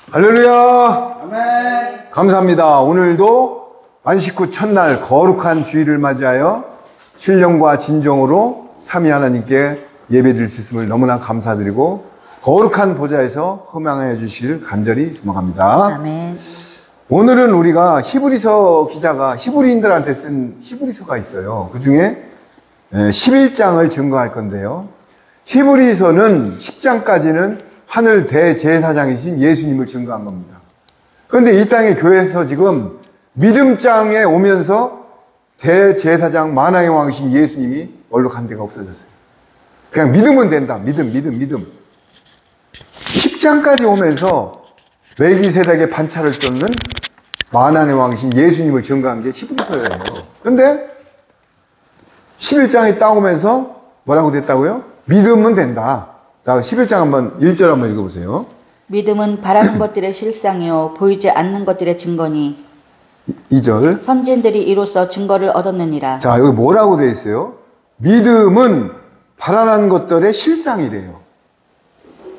할렐루야. 아멘. 감사합니다. 오늘도 안식 후 첫날 거룩한 주일을 맞이하여 신령과 진정으로 삼위 하나님께 예배드릴 수 있음을 너무나 감사드리고 거룩한 보좌에서 흠양해 주시길 간절히 소망합니다. 아멘. 오늘은 우리가 히브리서 기자가 히브리인들한테 쓴 히브리서가 있어요. 그 중에 11장을 증거할 건데요. 히브리서는 10장까지는 하늘 대제사장이신 예수님을 증거한 겁니다. 그런데 이 땅의 교회에서 지금 믿음장에 오면서 대제사장 만왕의 왕이신 예수님이 얼룩한 데가 없어졌어요. 그냥 믿으면 된다. 믿음. 10장까지 오면서 멜기세덱의 반차를 쫓는 만왕의 왕이신 예수님을 증거한 게 히브리서예요. 그런데 11장이 따오면서 뭐라고 됐다고요? 믿으면 된다. 자, 11장 한번 1절 한번 읽어보세요. 믿음은 바라는 것들의 실상이요 보이지 않는 것들의 증거니 2절. 선진들이 이로써 증거를 얻었느니라. 자, 여기 뭐라고 되어 있어요? 믿음은 바라는 것들의 실상이래요.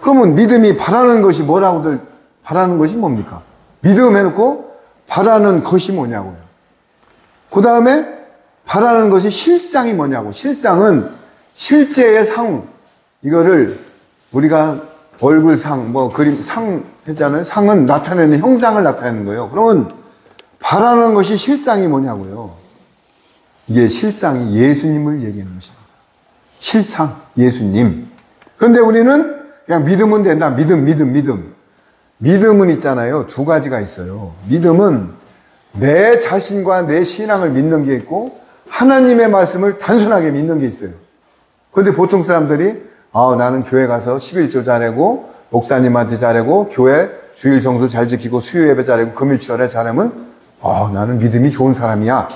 그러면 믿음이 바라는 것이 뭐라고들 바라는 것이 뭡니까? 믿음 해놓고 바라는 것이 뭐냐고요. 그 다음에 바라는 것이 실상이 뭐냐고. 실상은 실제의 상, 이거를 우리가 얼굴상, 그림, 상 했잖아요. 상은 나타내는 형상을 나타내는 거예요. 그러면 바라는 것이 실상이 뭐냐고요. 이게 실상이 예수님을 얘기하는 것입니다. 실상, 예수님. 그런데 우리는 그냥 믿으면 된다. 믿음. 믿음은 있잖아요. 두 가지가 있어요. 믿음은 내 자신과 내 신앙을 믿는 게 있고 하나님의 말씀을 단순하게 믿는 게 있어요. 그런데 보통 사람들이 나는 교회 가서 11조 잘하고 목사님한테 잘하고 교회 주일 성수 잘 지키고 수요 예배 잘하고 금요일에 잘하면 나는 믿음이 좋은 사람이야.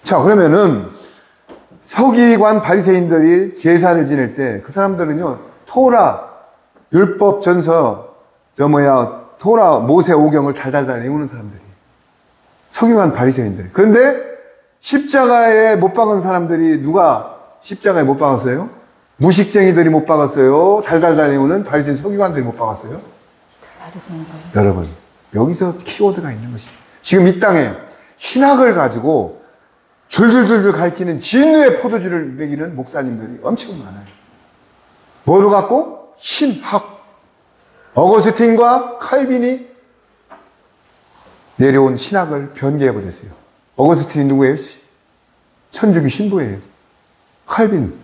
자, 그러면은 서기관 바리새인들이 제사를 지낼 때 그 사람들은요 토라 율법 전서 토라 모세 오경을 달달달 외우는 사람들이 서기관 바리새인들. 그런데 십자가에 못 박은 사람들이 누가 십자가에 못 박았어요? 무식쟁이들이 못 박았어요? 달달달 외우는 바리새인 서기관들이 못 박았어요? 여러분, 여기서 키워드가 있는 것입니다. 지금 이 땅에 신학을 가지고 줄줄줄줄 가르치는 진리의 포도주를 먹이는 목사님들이 엄청 많아요. 뭐로 갖고? 신학. 어거스틴과 칼빈이 내려온 신학을 변개해버렸어요. 어거스틴이 누구예요? 천주교 신부예요. 칼빈.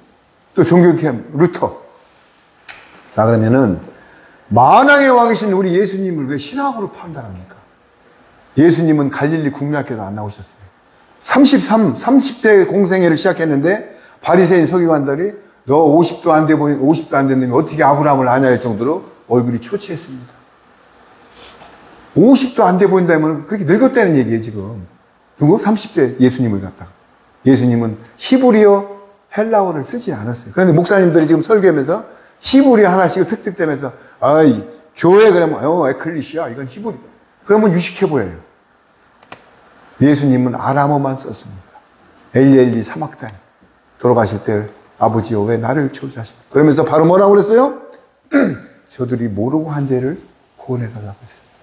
또 종교개혁 루터. 자, 그러면은 만왕의 왕이신 우리 예수님을 왜 신학으로 판단합니까? 예수님은 갈릴리 국민학교도 안 나오셨어요. 30세 공생애를 시작했는데 바리새인 서기관들이 너 50도 안 됐는데 어떻게 아브라함을 아냐 할 정도로 얼굴이 초췌했습니다. 50도 안 돼 보인다면 그렇게 늙었다는 얘기예요, 지금. 누구? 30대 예수님을 갖다가. 예수님은 히브리어 헬라어를 쓰지 않았어요. 그런데 목사님들이 지금 설교하면서 히브리어 하나씩 득득대면서 교회 그러면 에클리시아 이건 히브리. 그러면 유식해 보여요. 예수님은 아람어만 썼습니다. 엘리 사막단. 돌아가실 때 아버지여 왜 나를 저주하십니까? 그러면서 바로 뭐라고 그랬어요? 저들이 모르고 한 죄를 구원해달라고 했습니다.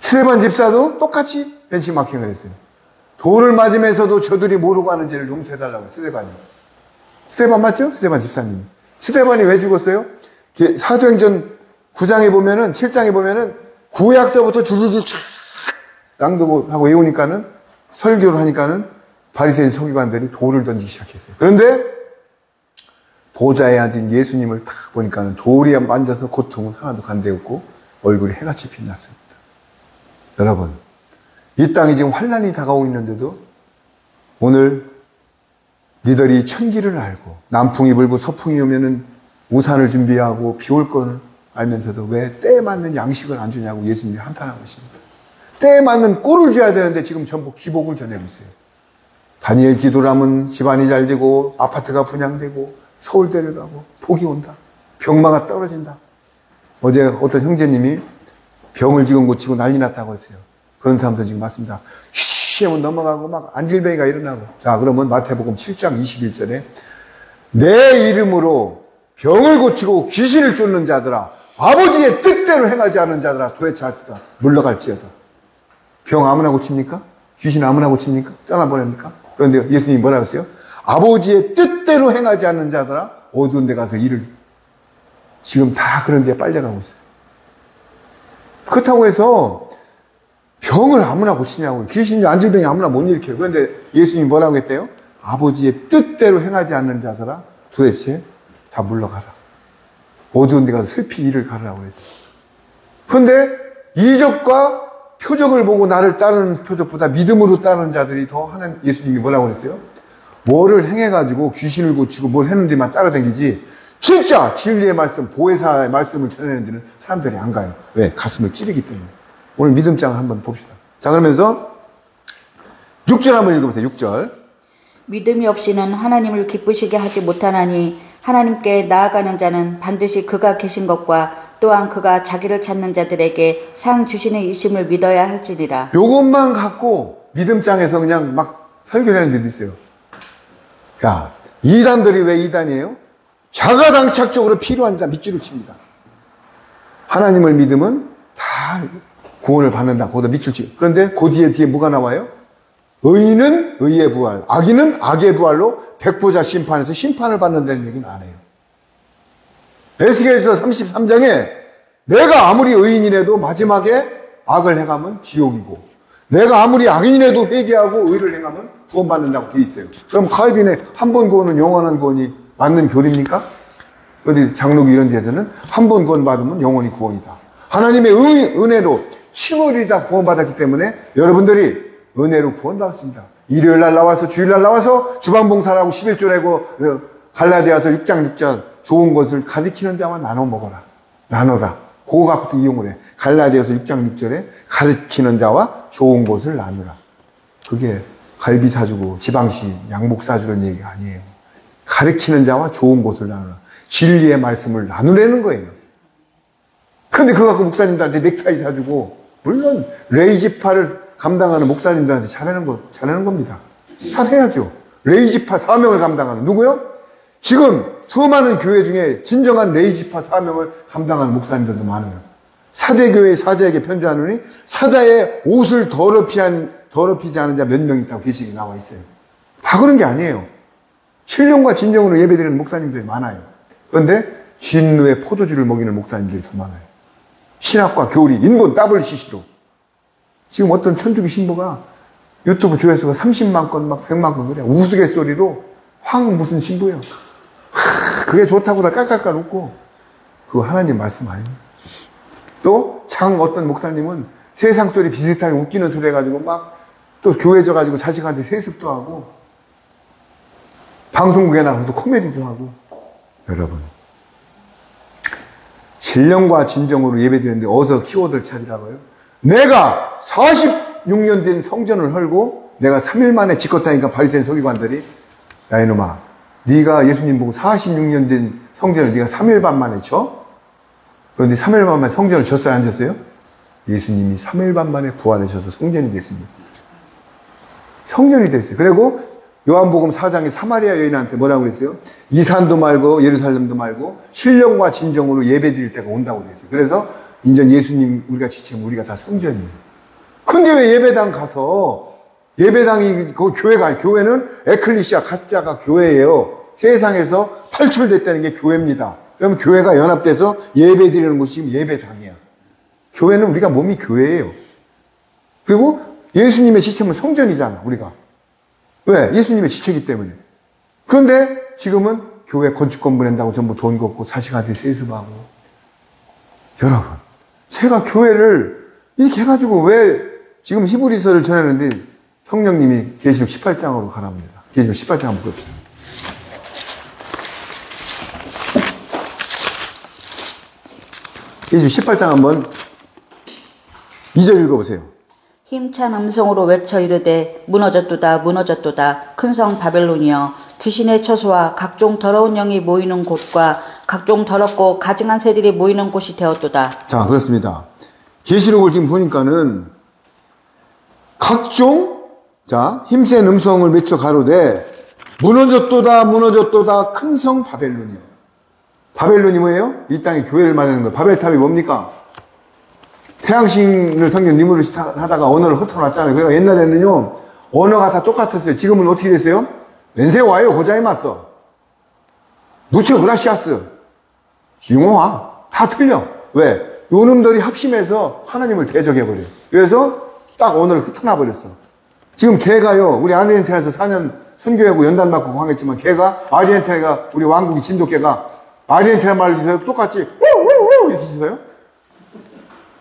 스데반 집사도 똑같이 벤치마킹을 했어요. 돌을 맞으면서도 저들이 모르고 하는 죄를 용서해달라고 했어요. 스데반 맞죠? 스데반 집사님. 스데반이 왜 죽었어요? 사도행전 9장에 보면은, 7장에 보면은, 구약서부터 줄줄줄 촥 낭독하고 외우니까는, 설교를 하니까는, 바리새인 서기관들이 돌을 던지기 시작했어요. 그런데, 보좌에 앉은 예수님을 딱 보니까는 돌이 만져서 고통은 하나도 간대없고, 얼굴이 해같이 빛났습니다. 여러분, 이 땅이 지금 환란이 다가오고 있는데도, 오늘, 니들이 천기를 알고 남풍이 불고 서풍이 오면은 우산을 준비하고 비 올 거는 알면서도 왜 때에 맞는 양식을 안 주냐고 예수님이 한탄하고 있습니다. 때에 맞는 꼴을 줘야 되는데 지금 전부 기복을 전해고 있어요. 다니엘 기도라면 집안이 잘 되고 아파트가 분양되고 서울대를 가고 복이 온다. 병마가 떨어진다. 어제 어떤 형제님이 병을 지금 고치고 난리 났다고 했어요. 그런 사람들 지금 맞습니다. 시험은 넘어가고 막 안질뱅이가 일어나고. 자, 그러면 마태복음 7장 21절에 내 이름으로 병을 고치고 귀신을 쫓는 자들아 아버지의 뜻대로 행하지 않는 자들아 도대체 알수다 물러갈지어다. 병 아무나 고칩니까? 귀신 아무나 고칩니까? 떠나보냅니까? 그런데 예수님이 뭐라 그랬어요? 아버지의 뜻대로 행하지 않는 자들아 어두운 데 가서 일을 지금 다 그런 데에 빨려가고 있어요. 그렇다고 해서 병을 아무나 고치냐고요. 귀신 안질병이 아무나 못 일으켜요. 그런데 예수님이 뭐라고 했대요? 아버지의 뜻대로 행하지 않는 자들아 도대체 다 물러가라. 어두운 데 가서 슬피 일을 가르라고 그랬어요. 그런데 이적과 표적을 보고 나를 따르는 표적보다 믿음으로 따르는 자들이 더 하는 예수님이 뭐라고 그랬어요? 뭐를 행해가지고 귀신을 고치고 뭘 했는데만 따라다니지 진짜 진리의 말씀, 보혜사의 말씀을 전하는 데는 사람들이 안 가요. 왜? 가슴을 찌르기 때문에. 오늘 믿음장을 한번 봅시다. 자, 그러면서 6절 한번 읽어보세요. 6절. 믿음이 없이는 하나님을 기쁘시게 하지 못하나니 하나님께 나아가는 자는 반드시 그가 계신 것과 또한 그가 자기를 찾는 자들에게 상 주시는 이심을 믿어야 할지니라. 요것만 갖고 믿음장에서 그냥 막 설교하는 데도 있어요. 야, 이단들이 왜 이단이에요? 자가당착적으로 필요한 자 밑줄을 칩니다. 하나님을 믿으면 다 구원을 받는다. 거기다 밑줄 치. 그런데 그 뒤에 뭐가 나와요? 의인은 의의 부활, 악인은 악의 부활로 백보자 심판에서 심판을 받는다는 얘기는 안 해요. 에스겔서 33장에 내가 아무리 의인이라도 마지막에 악을 행하면 지옥이고 내가 아무리 악인이라도 회개하고 의를 행하면 구원받는다고 돼 있어요. 그럼 칼빈의 한 번 구원은 영원한 구원이 맞는 교리입니까? 어디 장로교 이런 데서는 한 번 구원받으면 영원히 구원이다. 하나님의 은혜로 칭얼이 다 구원받았기 때문에 여러분들이 은혜로 구원받았습니다. 일요일날 나와서 주일날 나와서 주방봉사라고 11조 내고 갈라디아서 6장 6절 좋은 것을 가리키는 자와 나눠 먹어라. 나눠라. 그거 갖고도 이용을 해. 갈라디아서 6장 6절에 가리키는 자와 좋은 것을 나누라. 그게 갈비 사주고 지방시 양복 사주는 얘기가 아니에요. 가르치는 자와 좋은 것을 나누라. 진리의 말씀을 나누라는 거예요. 근데 그거 갖고 목사님들한테 넥타이 사주고, 물론 레이지파를 감당하는 목사님들한테 잘하는 겁니다. 잘해야죠. 레이지파 사명을 감당하는 누구요? 지금 수많은 교회 중에 진정한 레이지파 사명을 감당하는 목사님들도 많아요. 사대교회 사자에게 편지하노니 사자의 옷을 더럽히지 않은 자 몇 명 있다고 계시게 나와 있어요. 다 그런 게 아니에요. 신령과 진정으로 예배드리는 목사님들이 많아요. 그런데 진노의 포도주를 먹이는 목사님들이 더 많아요. 신학과 교리, 인본 WCC로. 지금 어떤 천주교 신부가 유튜브 조회수가 30만 건, 막 100만 건 그래. 우스갯소리로 황 무슨 신부예요. 그게 좋다고 다 깔깔깔 웃고. 그거 하나님 말씀 아니에요. 또 어떤 목사님은 세상 소리 비슷하게 웃기는 소리 해가지고 막 또 교회져 가지고 자식한테 세습도 하고 방송국에 나가서도 코미디도 하고. 여러분, 신령과 진정으로 예배드리는데 어서 키워드를 찾으라고요? 내가 46년 된 성전을 헐고 내가 3일 만에 짓궂다니까 바리새인 서기관들이, 야 이놈아, 네가 예수님 보고 46년 된 성전을 네가 3일 반 만에 쳐? 그런데 3일 반 만에 성전을 졌어요, 안 졌어요? 예수님이 3일 반 만에 부활하셔서 성전이 됐습니다. 성전이 됐어요. 그리고 요한복음 4장에 사마리아 여인한테 뭐라고 그랬어요? 이 산도 말고 예루살렘도 말고 신령과 진정으로 예배드릴 때가 온다고 그랬어요. 그래서 인전 예수님 우리가 지치면 우리가 다 성전이에요. 근데 왜 예배당 가서, 예배당이 그 교회가 아니에요. 교회는 에클리시아 가짜가 교회예요. 세상에서 탈출됐다는 게 교회입니다. 그러면 교회가 연합돼서 예배드리는 곳이 지금 예배당이야. 교회는 우리가 몸이 교회예요. 그리고 예수님의 지체는 성전이잖아, 우리가. 왜? 예수님의 지체이기 때문에. 그런데 지금은 교회 건축권 보낸다고 전부 돈 걷고 자식한테 세습하고. 여러분, 제가 교회를 이렇게 해가지고 왜 지금 히브리서를 전하는데 성령님이 계시록 18장으로 가랍니다. 계시록 18장 한번 봅시다. 계시록 18장 한번 2절 읽어보세요. 힘찬 음성으로 외쳐 이르되 무너졌도다 무너졌도다 큰 성 바벨론이여 귀신의 처소와 각종 더러운 영이 모이는 곳과 각종 더럽고 가증한 새들이 모이는 곳이 되었도다. 자, 그렇습니다. 계시록을 지금 보니까는 각종 힘센 음성을 외쳐 가로되 무너졌도다 무너졌도다 큰 성 바벨론이요. 바벨론이 뭐예요? 이 땅에 교회를 말하는 거예요. 바벨탑이 뭡니까? 태양신을 섬기는 니무를 하다가 언어를 흩어놨잖아요. 그러니까 옛날에는요, 언어가 다 똑같았어요. 지금은 어떻게 됐어요? 렌세와요, 고자이마스, 누처 그라시아스, 융호와 다 틀려. 왜? 요놈들이 합심해서 하나님을 대적해버려요. 그래서 딱 언어를 흩어놔버렸어. 지금 걔가요, 우리 아르헨티나에서 4년 선교하고 연단 맞고 광했지만 걔가, 아르헨티나가, 우리 왕국이 진돗개가 아르헨티나 말을 지어서 똑같이 우우우우 이렇게 지어요.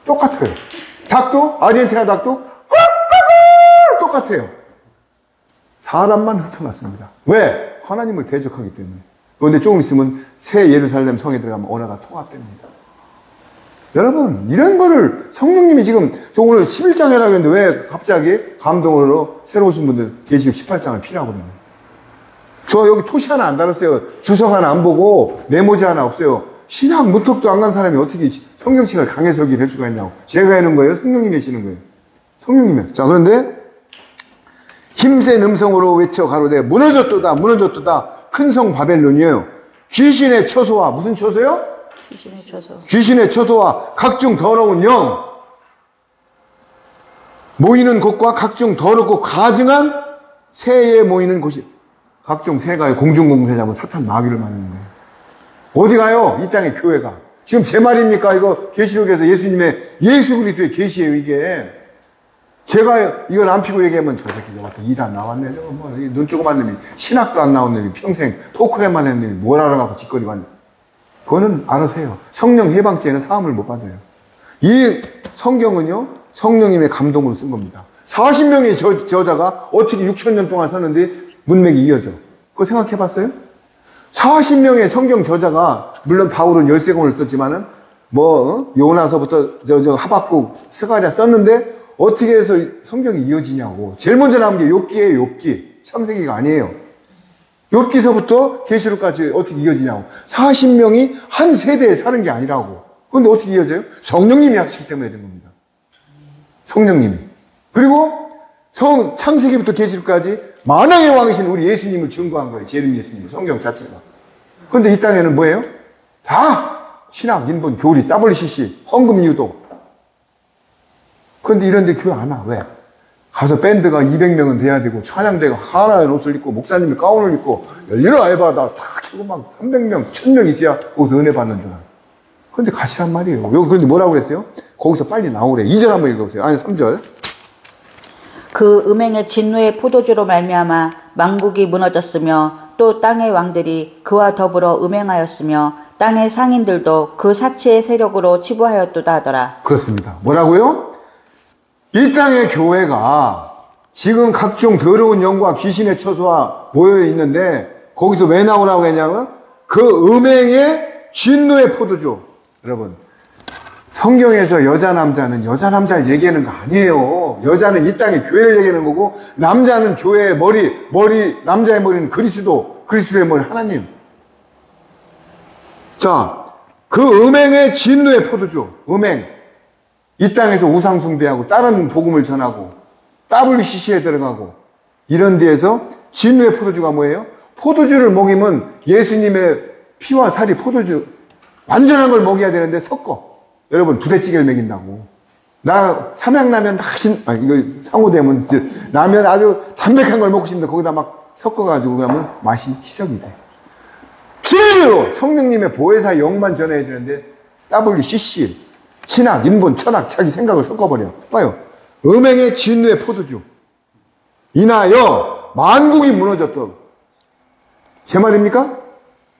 똑같아요. 닭도, 아르헨티나 닭도 똑같아요. 사람만 흩어놨습니다. 왜? 하나님을 대적하기 때문에. 그런데 조금 있으면 새 예루살렘 성에 들어가면 언어가 통합됩니다. 여러분, 이런 거를 성령님이 지금, 저 오늘 11장이라고 했는데 왜 갑자기 감동으로 새로 오신 분들 계시록 18장을 피라고 그러냐. 저 여기 토시 하나 안 달았어요. 주석 하나 안 보고 메모지 하나 없어요. 신학 문턱도 안 간 사람이 어떻게 성경책을 강해 설계를 할 수가 있냐고. 제가 하는 거예요? 성령님이 하시는 거예요? 성령님이. 자, 그런데 힘센 음성으로 외쳐 가로되 무너졌도다 무너졌도다 큰 성 바벨론이에요. 귀신의 처소와 무슨 처소요? 귀신의 처소. 귀신의 처소와 각종 더러운 영 모이는 곳과 각종 더럽고 가증한 새에 모이는 곳이 각종 새가요. 공중공세 잡은 사탄 마귀를 말하는 거예요. 어디 가요? 이 땅의 교회가. 지금 제 말입니까? 이거 계시록에서 예수님의 예수 그리스도의 계시예요, 이게. 제가 이걸 안 피고 얘기하면 저 새끼 저거 이단 나왔네. 저거 뭐 눈 조그만 놈이 신학도 안 나온 놈이 평생 토크레만 했는 놈이 뭘 알아가고 짓거리고 하냐. 그거는 알아서 해요. 성령 해방죄는 사함을 못 받아요. 이 성경은요, 성령님의 감동으로 쓴 겁니다. 40명의 저자가 어떻게 6,000년 동안 썼는데 문맥이 이어져. 그거 생각해 봤어요? 40명의 성경 저자가, 물론 바울은 13권을 썼지만은, 요나서부터 하박국, 스가랴 썼는데, 어떻게 해서 성경이 이어지냐고. 제일 먼저 나온 게 욥기예요, 욥기. 창세기가 아니에요. 욥기서부터 계시록까지 어떻게 이어지냐고. 40명이 한 세대에 사는 게 아니라고. 그런데 어떻게 이어져요? 성령님이 하시기 때문에 된 겁니다. 성령님이. 그리고 창세기부터 계시록까지 만왕의 왕이신 우리 예수님을 증거한 거예요. 재림 예수님, 성경 자체가. 그런데 이 땅에는 뭐예요? 다 신학, 인본, 교리, WCC, 헌금 유도. 그런데 이런 데 교회 안 와. 왜? 가서 밴드가 200명은 돼야 되고, 찬양대가 하나의 옷을 입고, 목사님이 가운을 입고, 열리는 알바다 다 켜고 막 300명, 1000명 있어야 거기서 은혜 받는 줄 알아요. 그런데 가시란 말이에요. 여기 그런데 뭐라고 그랬어요? 거기서 빨리 나오래. 2절 한번 읽어보세요. 아니, 3절. 그 음행의 진노의 포도주로 말미암아 만국이 무너졌으며 또 땅의 왕들이 그와 더불어 음행하였으며 땅의 상인들도 그 사치의 세력으로 치부하였도다 하더라. 그렇습니다. 뭐라고요? 이 땅의 교회가 지금 각종 더러운 영과 귀신의 처소와 모여 있는데 거기서 왜 나오라고 했냐면 그 음행의 진노의 포도주. 여러분, 성경에서 여자 남자는 여자 남자를 얘기하는 거 아니에요. 여자는 이 땅의 교회를 얘기하는 거고 남자는 교회의 머리 남자의 머리는 그리스도의 머리 하나님. 자, 그 음행의 진노의 포도주. 음행. 이 땅에서 우상 숭배하고 다른 복음을 전하고 WCC에 들어가고 이런 데에서 진노의 포도주가 뭐예요? 포도주를 먹이면 예수님의 피와 살이 포도주 완전한 걸 먹여야 되는데 섞어. 여러분 부대찌개를 먹인다고. 나 삼양라면 이거 상호되면 라면 아주 담백한 걸 먹고 싶은데 거기다 막 섞어가지고 그러면 맛이 희석이 돼. 진리로 성령님의 보혜사 영만 전해야 되는데 WCC 신학, 인본, 철학, 자기 생각을 섞어버려. 봐요. 음행의 진노의 포도주. 인하여 만국이 무너졌던. 제 말입니까?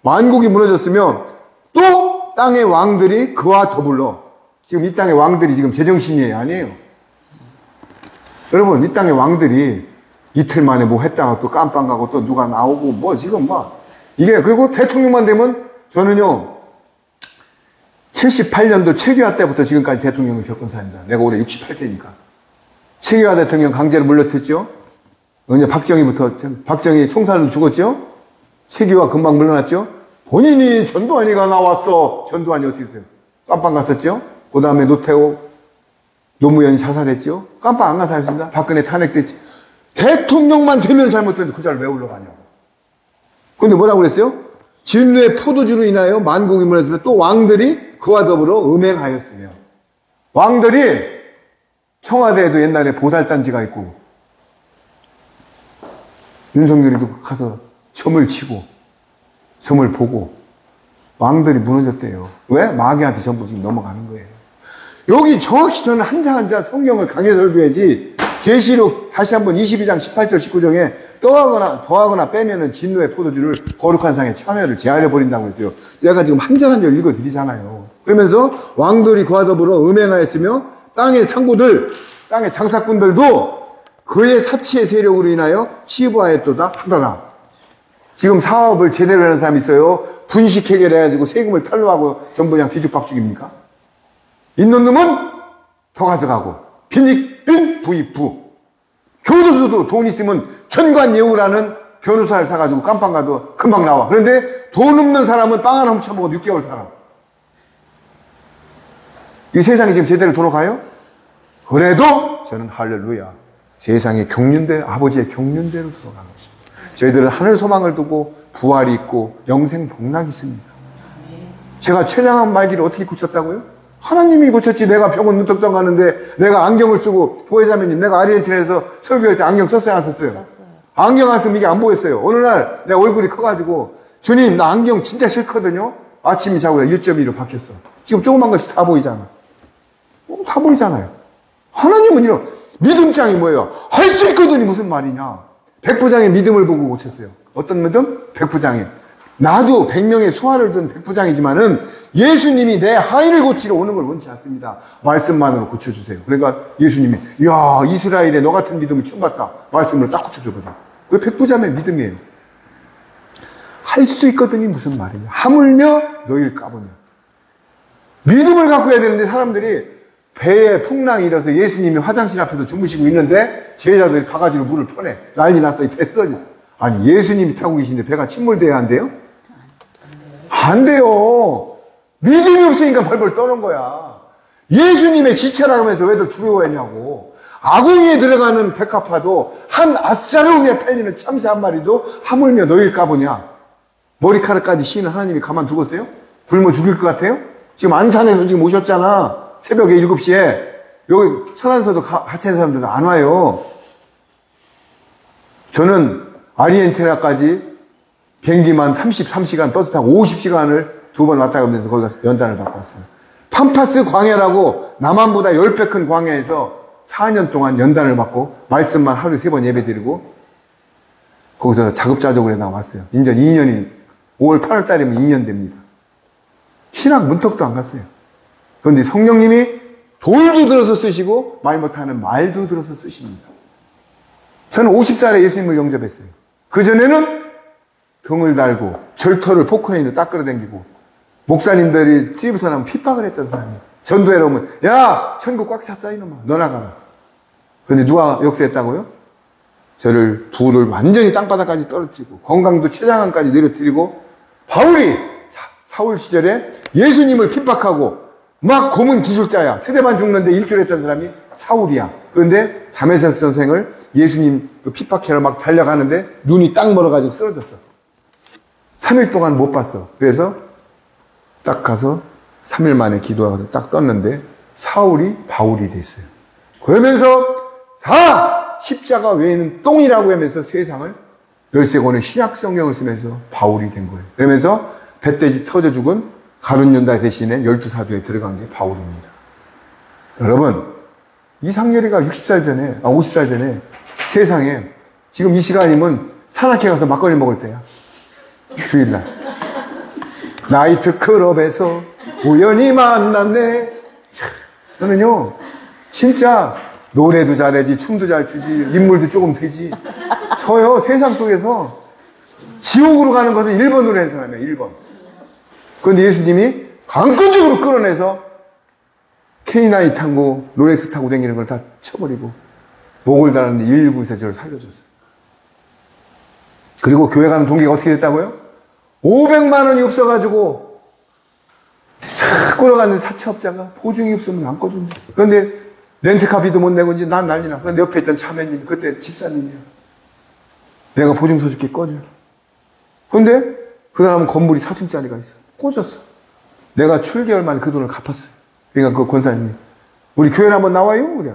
만국이 무너졌으면 또 땅의 왕들이 그와 더불어. 지금 이 땅의 왕들이 지금 제정신이에요? 아니에요. 여러분, 이 땅의 왕들이 이틀 만에 뭐 했다가 또 깜빵 가고 또 누가 나오고 지금 이게 그리고 대통령만 되면 저는요 78년도 최규하 때부터 지금까지 대통령을 겪은 사람이다. 내가 올해 68세니까. 최규하 대통령 강제로 물러댔죠. 이제 박정희 총살로 죽었죠. 최규하 금방 물러났죠. 본인이 전두환이가 나왔어. 전두환이 어떻게 돼요? 깜빵 갔었죠. 그 다음에 노무현이 자살했죠. 깜빵 안 간 사람 있습니다. 박근혜 탄핵됐죠. 대통령만 되면 잘못됐는데 그 자리를 왜 올라가냐고. 근데 뭐라고 그랬어요? 진노의 포도주로 인하여 만국이 무너졌으며 또 왕들이 그와 더불어 음행하였으며. 왕들이 청와대에도 옛날에 보살단지가 있고 윤석열이도 가서 점을 치고 점을 보고 왕들이 무너졌대요. 왜? 마귀한테 전부 지금 넘어가는 거예요. 여기 정확히 저는 한 장 한 장 성경을 강해 설교해야지 계시록 다시 한번 22장 18절 19절에 더하거나 빼면은 진노의 포도주를 거룩한 상에 참여를 제하려 버린다고 했어요. 내가 지금 한 절 한 절 읽어드리잖아요. 그러면서 왕들이 그와 더불어 음행하였으며 땅의 상고들, 땅의 장사꾼들도 그의 사치의 세력으로 인하여 치부하였도다 하더라. 지금 사업을 제대로 하는 사람이 있어요. 분식 해결해가지고 세금을 탈루하고 전부 그냥 뒤죽박죽입니까? 있는 놈은 더 가져가고 빈익빈 부익부. 교도소도 돈 있으면 천관예우라는 변호사를 사가지고 깜빵 가도 금방 나와. 그런데 돈 없는 사람은 빵 하나 훔쳐먹어도 6개월 살아. 이 세상이 지금 제대로 돌아가요? 그래도 저는 할렐루야. 세상의 경륜대로, 아버지의 경륜대로 돌아가는 것입니다. 저희들은 하늘 소망을 두고 부활이 있고 영생 복락이 있습니다. 제가 췌장암 말기를 어떻게 고쳤다고요? 하나님이 고쳤지. 내가 병원 눈떡떡 가는데 내가 안경을 쓰고, 보혜자매님, 내가 아르헨티나에서 설교할 때 안경 썼어요, 안 썼어요? 안경 안 쓰면 이게 안 보였어요. 어느 날 내 얼굴이 커가지고, 주님, 나 안경 진짜 싫거든요? 아침이 자고 1.2로 바뀌었어. 지금 조그만 것이 다 보이잖아. 다 보이잖아요. 하나님은 이런 믿음장이 뭐예요? 할 수 있거든이 무슨 말이냐? 백부장의 믿음을 보고 고쳤어요. 어떤 믿음? 백부장의. 나도 100명의 수화를 든 백부장이지만은 예수님이 내 하인을 고치러 오는 걸 원치 않습니다. 말씀만으로 고쳐주세요. 그러니까 예수님이, 야, 이스라엘에 너 같은 믿음을 처음 봤다. 말씀으로 딱 고쳐줘거든. 그 백부장의 믿음이에요. 할 수 있거든이 무슨 말이냐? 하물며 너희를 까보냐? 믿음을 갖고 해야 되는데 사람들이 배에 풍랑이 일어서 예수님이 화장실 앞에서 주무시고 있는데 제자들이 바가지로 물을 퍼내. 난리 났어. 이 배 써지. 아니, 예수님이 타고 계신데 배가 침몰돼야 한대요? 안 돼요. 믿음이 없으니까 벌벌 떠는 거야. 예수님의 지체라 하면서 왜들 두려워했냐고. 아궁이에 들어가는 백합화도 한 아싸름에 팔리는 참새 한 마리도 하물며 너희를 까보냐. 머리카락까지 씌는 하나님이 가만두겠어요? 굶어 죽일 것 같아요? 지금 안산에서 지금 오셨잖아. 새벽에 7시에. 여기 천안서도 같이 하는 사람들은 안 와요. 저는 아르헨티나까지 비행기만 33시간 버스 타고 50시간을 2번 왔다 가면서 거기 가서 연단을 받고 왔어요. 팜파스 광야라고 남한보다 10배 큰 광야에서 4년 동안 연단을 받고 말씀만 하루에 3번 예배 드리고 거기서 자급자족으로 나왔어요. 이제 2년이 5월 8월 달이면 2년 됩니다. 신학 문턱도 안 갔어요. 그런데 성령님이 돌도 들어서 쓰시고 말 못하는 말도 들어서 쓰십니다. 저는 50살에 예수님을 영접했어요. 그전에는 등을 달고 절터를 포크레인으로 딱 끌어당기고 목사님들이 TV부터 나면 핍박을 했던 사람이에요. 전도회 오면 야 천국 꽉 찼어 이놈아 너 나가라. 그런데 누가 역사했다고요? 저를 부를 완전히 땅바닥까지 떨어뜨리고 건강도 췌장암까지 내려뜨리고 바울이 사울 시절에 예수님을 핍박하고 막 고문 기술자야. 세대만 죽는데 일주일했던 사람이 사울이야. 그런데 다메섹 선생을 예수님 핍박해라 막 달려가는데 눈이 딱 멀어가지고 쓰러졌어. 3일 동안 못 봤어. 그래서 딱 가서 3일 만에 기도하고 딱 떴는데 사울이 바울이 됐어요. 그러면서 십자가 외에는 똥이라고 하면서 세상을 13권의 신약 성경을 쓰면서 바울이 된 거예요. 그러면서 배돼지 터져 죽은 가룟 유다 대신에 12사도에 들어간 게 바울입니다. 여러분, 이상열이가 50살 전에 세상에 지금 이 시간이면 산악회 가서 막걸리 먹을 때야. 주일날. 나이트클럽에서 우연히 만났네. 저는요, 진짜 노래도 잘하지, 춤도 잘 추지, 인물도 조금 되지. 저요, 세상 속에서 지옥으로 가는 것은 1번으로 하는 사람이에요, 1번. 그런데 예수님이 강권적으로 끌어내서 K9 타고 롤렉스 타고 다니는 걸 다 쳐버리고 목을 달았는데 119에서 저를 살려줬어요. 그리고 교회 가는 동기가 어떻게 됐다고요? 500만 원이 없어가지고 착 끌어가는 사채업자가 보증이 없으면 안 꺼준다. 그런데 렌트카비도 못 내고 이제 난 난리나. 그런데 옆에 있던 차매님, 그때 집사님이야. 내가 보증서 줄게 꺼줘. 그런데 그 사람은 건물이 4층짜리가 있어. 꽂았어. 내가 7개월 만에 그 돈을 갚았어요. 그러니까 그 권사님이 우리 교회에 한번 나와요? 그래.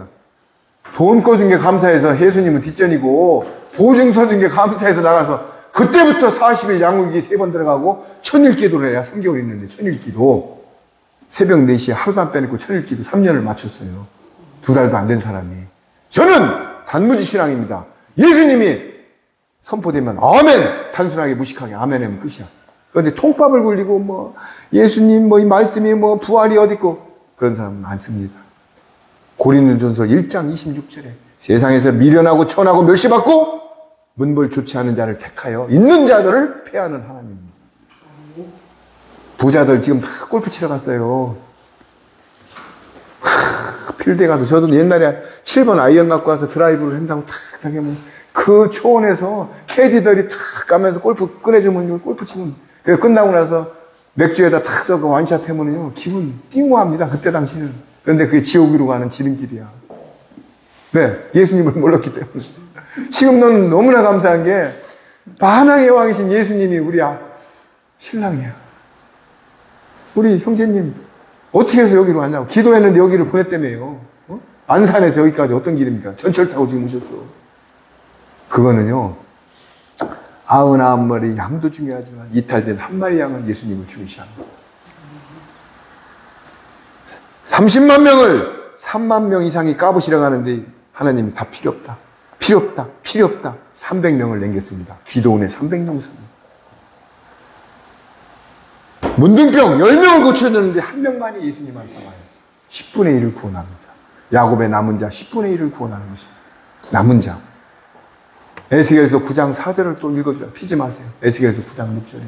돈 꺼준 게 감사해서 예수님은 뒷전이고 보증서 준 게 감사해서 나가서 그때부터 40일 양육이 3번 들어가고 천일기도를 해야 3개월 있는데 천일기도 새벽 4시에 하루도 안 빼놓고 천일기도 3년을 마쳤어요. 2달도 안 된 사람이. 저는 단무지 신앙입니다. 예수님이 선포되면 아멘! 단순하게 무식하게 아멘 하면 끝이야. 그런데 통밥을 굴리고 뭐 예수님 뭐 이 말씀이 뭐 부활이 어디 있고 그런 사람은 많습니다. 고린도전서 1장 26절에 세상에서 미련하고 천하고 멸시받고 문벌 좋지 않은 자를 택하여 있는 자들을 패하는 하나님입니다. 부자들 지금 다 골프 치러 갔어요. 필드에 가서 저도 옛날에 7번 아이언 갖고 와서 드라이브를 한다고 탁 하면 그 초원에서 캐디들이 탁 가면서 골프 꺼내주면 골프 치면 끝나고 나서 맥주에다 탁 써서 완샷 하면요 기분 띵호합니다. 그때 당시는. 그런데 그게 지옥으로 가는 지름길이야. 네, 예수님을 몰랐기 때문에. 지금 너는 너무나 감사한 게 만왕의 왕이신 예수님이 우리 신랑이야. 우리 형제님 어떻게 해서 여기로 왔냐고. 기도했는데 여기를 보냈다며요. 안산에서 여기까지 어떤 길입니까? 전철 타고 지금 오셨어. 그거는요 99마리 양도 중요하지만 이탈된 한 마리 양은 예수님을 중시하는 거예요. 30만 명을 3만 명 이상이 까부시러 가는데 하나님이 다 필요 없다. 필요 없다. 필요 없다. 300명을 남겼습니다. 기도원에 300명 삽니다. 문둥병 10명을 고쳐줬는데 한 명만이 예수님한테 와요. 10분의 1을 구원합니다. 야곱의 남은 자 10분의 1을 구원하는 것입니다. 남은 자. 에스겔서 9장 4절을 또 읽어주라. 피지 마세요. 에스겔서 9장 6절에.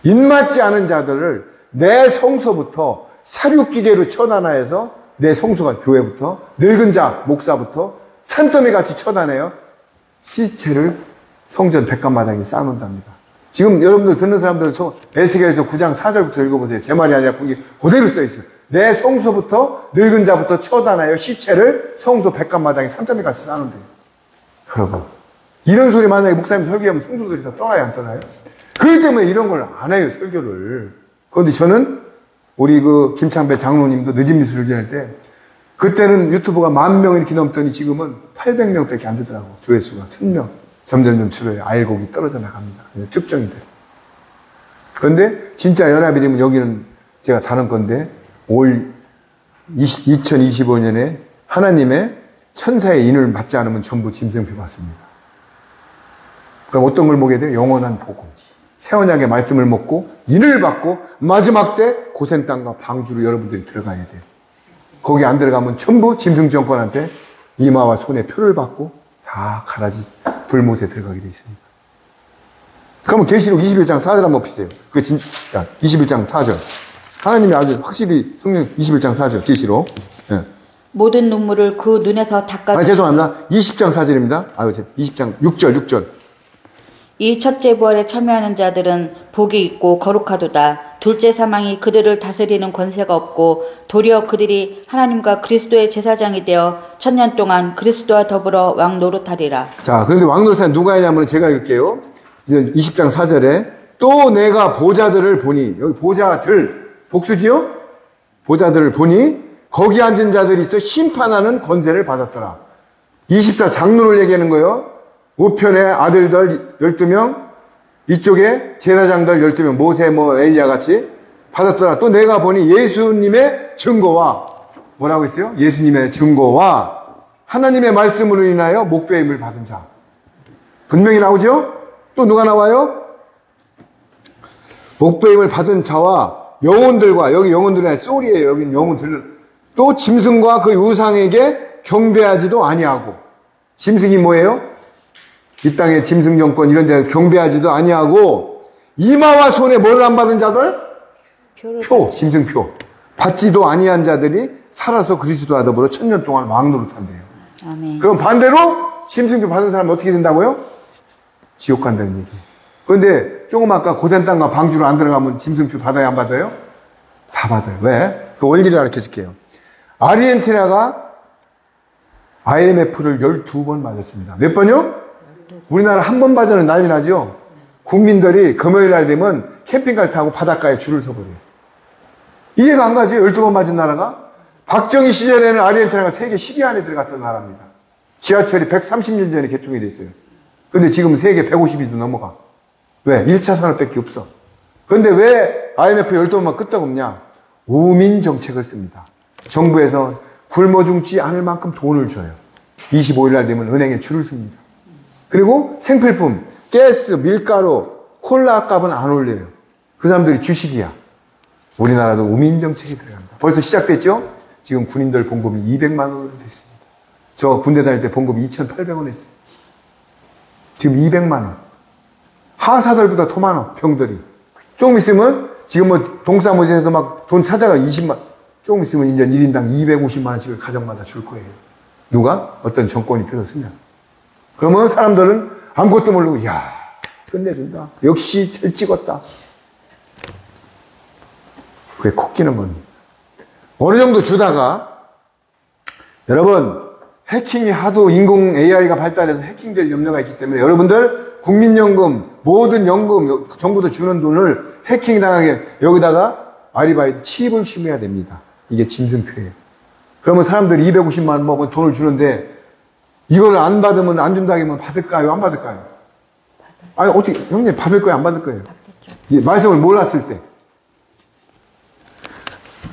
입맞지 않은 자들을 내 성소부터 사륙기계로 처단하여서 내 성소가 교회부터 늙은 자 목사부터 산더미같이 처단해요. 시체를 성전 백간마당에 쌓아놓는답니다. 지금 여러분들 듣는 사람들은 에스겔서 9장 4절부터 읽어보세요. 제 말이 아니라 거기 그대로 써있어요. 내 성소부터 늙은 자부터 처단하여 시체를 성소 백간마당에 산더미같이 쌓아놓는대요. 여러분 이런 소리 만약에 목사님 설교하면 성도들이 다 떠나요 안 떠나요? 그렇기 때문에 이런 걸 안 해요 설교를. 그런데 저는 우리 그 김창배 장로님도 늦은 미술을 지낼 때 그때는 유튜브가 10,000명 이렇게 넘더니 지금은 800명밖에 안 되더라고. 조회수가 1000명. 점점 줄어요. 알곡이 떨어져 나갑니다. 특정이 돼. 그런데 진짜 연합이 되면 여기는 제가 다른 건데 올 2025년에 하나님의 천사의 인을 받지 않으면 전부 짐승표 받습니다. 그럼 어떤 걸 먹게 돼요? 영원한 복음. 새 언약의 말씀을 먹고 인을 받고 마지막 때 고센 땅과 방주로 여러분들이 들어가야 돼요. 거기 안 들어가면 전부 짐승 정권한테 이마와 손에 표를 받고 다 가라지 불못에 들어가게 돼 있습니다. 그러면 계시록 21장 4절 한번 보세요. 그 진짜 21장 4절. 하나님이 아주 확실히 성령 21장 4절 계시록. 네. 모든 눈물을 그 눈에서 닦아. 죄송합니다. 20장 4절입니다. 20장 6절. 이 첫째 부활에 참여하는 자들은 복이 있고 거룩하도다. 둘째 사망이 그들을 다스리는 권세가 없고 도리어 그들이 하나님과 그리스도의 제사장이 되어 1000년 동안 그리스도와 더불어 왕 노릇하리라. 자, 그런데 왕 노릇하는 누가 했냐면 제가 읽을게요. 20장 4절에 또 내가 보좌들을 보니, 여기 보좌들 복수지요? 보좌들을 보니 거기 앉은 자들이 있어 심판하는 권세를 받았더라. 24 장로를 얘기하는 거예요. 우편의 아들들 12명, 이쪽에 제사장들 12명, 모세, 엘리야 같이 받았더라. 또 내가 보니 예수님의 증거와, 뭐라고 했어요? 예수님의 증거와 하나님의 말씀으로 인하여 목배임을 받은 자. 분명히 나오죠? 또 누가 나와요? 목배임을 받은 자와 영혼들과, 여기 영혼들이 아니라 소리예요. 여기는 영혼들. 또 짐승과 그 우상에게 경배하지도 아니하고. 짐승이 뭐예요? 이 땅의 짐승 정권 이런 데 경배하지도 아니하고 이마와 손에 뭐를 안 받은 자들? 표, 짐승표. 받지도 아니한 자들이 살아서 그리스도와 더불어 1000년 동안 왕노릇한대요. 아멘. 그럼 반대로 짐승표 받은 사람은 어떻게 된다고요? 지옥 간다는 얘기예요. 그런데 조금 아까 고센 땅과 방주로 안 들어가면 짐승표 받아요 안 받아요? 다 받아요. 왜? 그 원리를 가르쳐줄게요. 아르헨티나가 IMF를 12번 맞았습니다. 몇 번요? 우리나라 한 번 맞으면 난리 나죠? 국민들이 금요일 날 되면 캠핑카를 타고 바닷가에 줄을 서버려요. 이해가 안 가죠? 12번 맞은 나라가? 박정희 시절에는 아르헨티나가 세계 10위 안에 들어갔던 나라입니다. 지하철이 130년 전에 개통이 됐어요. 근데 지금 세계 150위도 넘어가. 왜? 1차 산업밖에 없어. 근데 왜 IMF 12번만 끄떡없냐? 우민 정책을 씁니다. 정부에서 굶어 죽지 않을 만큼 돈을 줘요. 25일 날 되면 은행에 줄을 섭니다. 그리고 생필품, 가스, 밀가루, 콜라 값은 안 올려요. 그 사람들이 주식이야. 우리나라도 우민 정책이 들어간다. 벌써 시작됐죠? 지금 군인들 봉급이 200만 원으로 됐습니다. 저 군대 다닐 때 봉급이 2,800원 했어요. 지금 200만 원. 하사들보다 더 많아, 병들이. 조금 있으면 지금 뭐 동사무소에서 막 돈 찾아가 20만, 조금 있으면 이제 1인당 250만 원씩을 가정마다 줄 거예요. 누가? 어떤 정권이 들었으면. 그러면 사람들은 아무것도 모르고, 야 끝내준다. 역시 잘 찍었다. 그게 코끼는 겁니다. 어느 정도 주다가, 여러분, 해킹이 하도 인공 AI가 발달해서 해킹될 염려가 있기 때문에 여러분들 국민연금, 모든 연금, 정부도 주는 돈을 해킹당하게 여기다가 아리바이트 칩을 심어야 됩니다. 이게 짐승표예요. 그러면 사람들이 250만 원 먹은 돈을 주는데 이걸 안 받으면, 안 준다고 하면 받을까요? 안 받을까요? 아니, 어떻게, 형님 받을 거예요? 안 받을 거예요? 말씀을 몰랐을 때.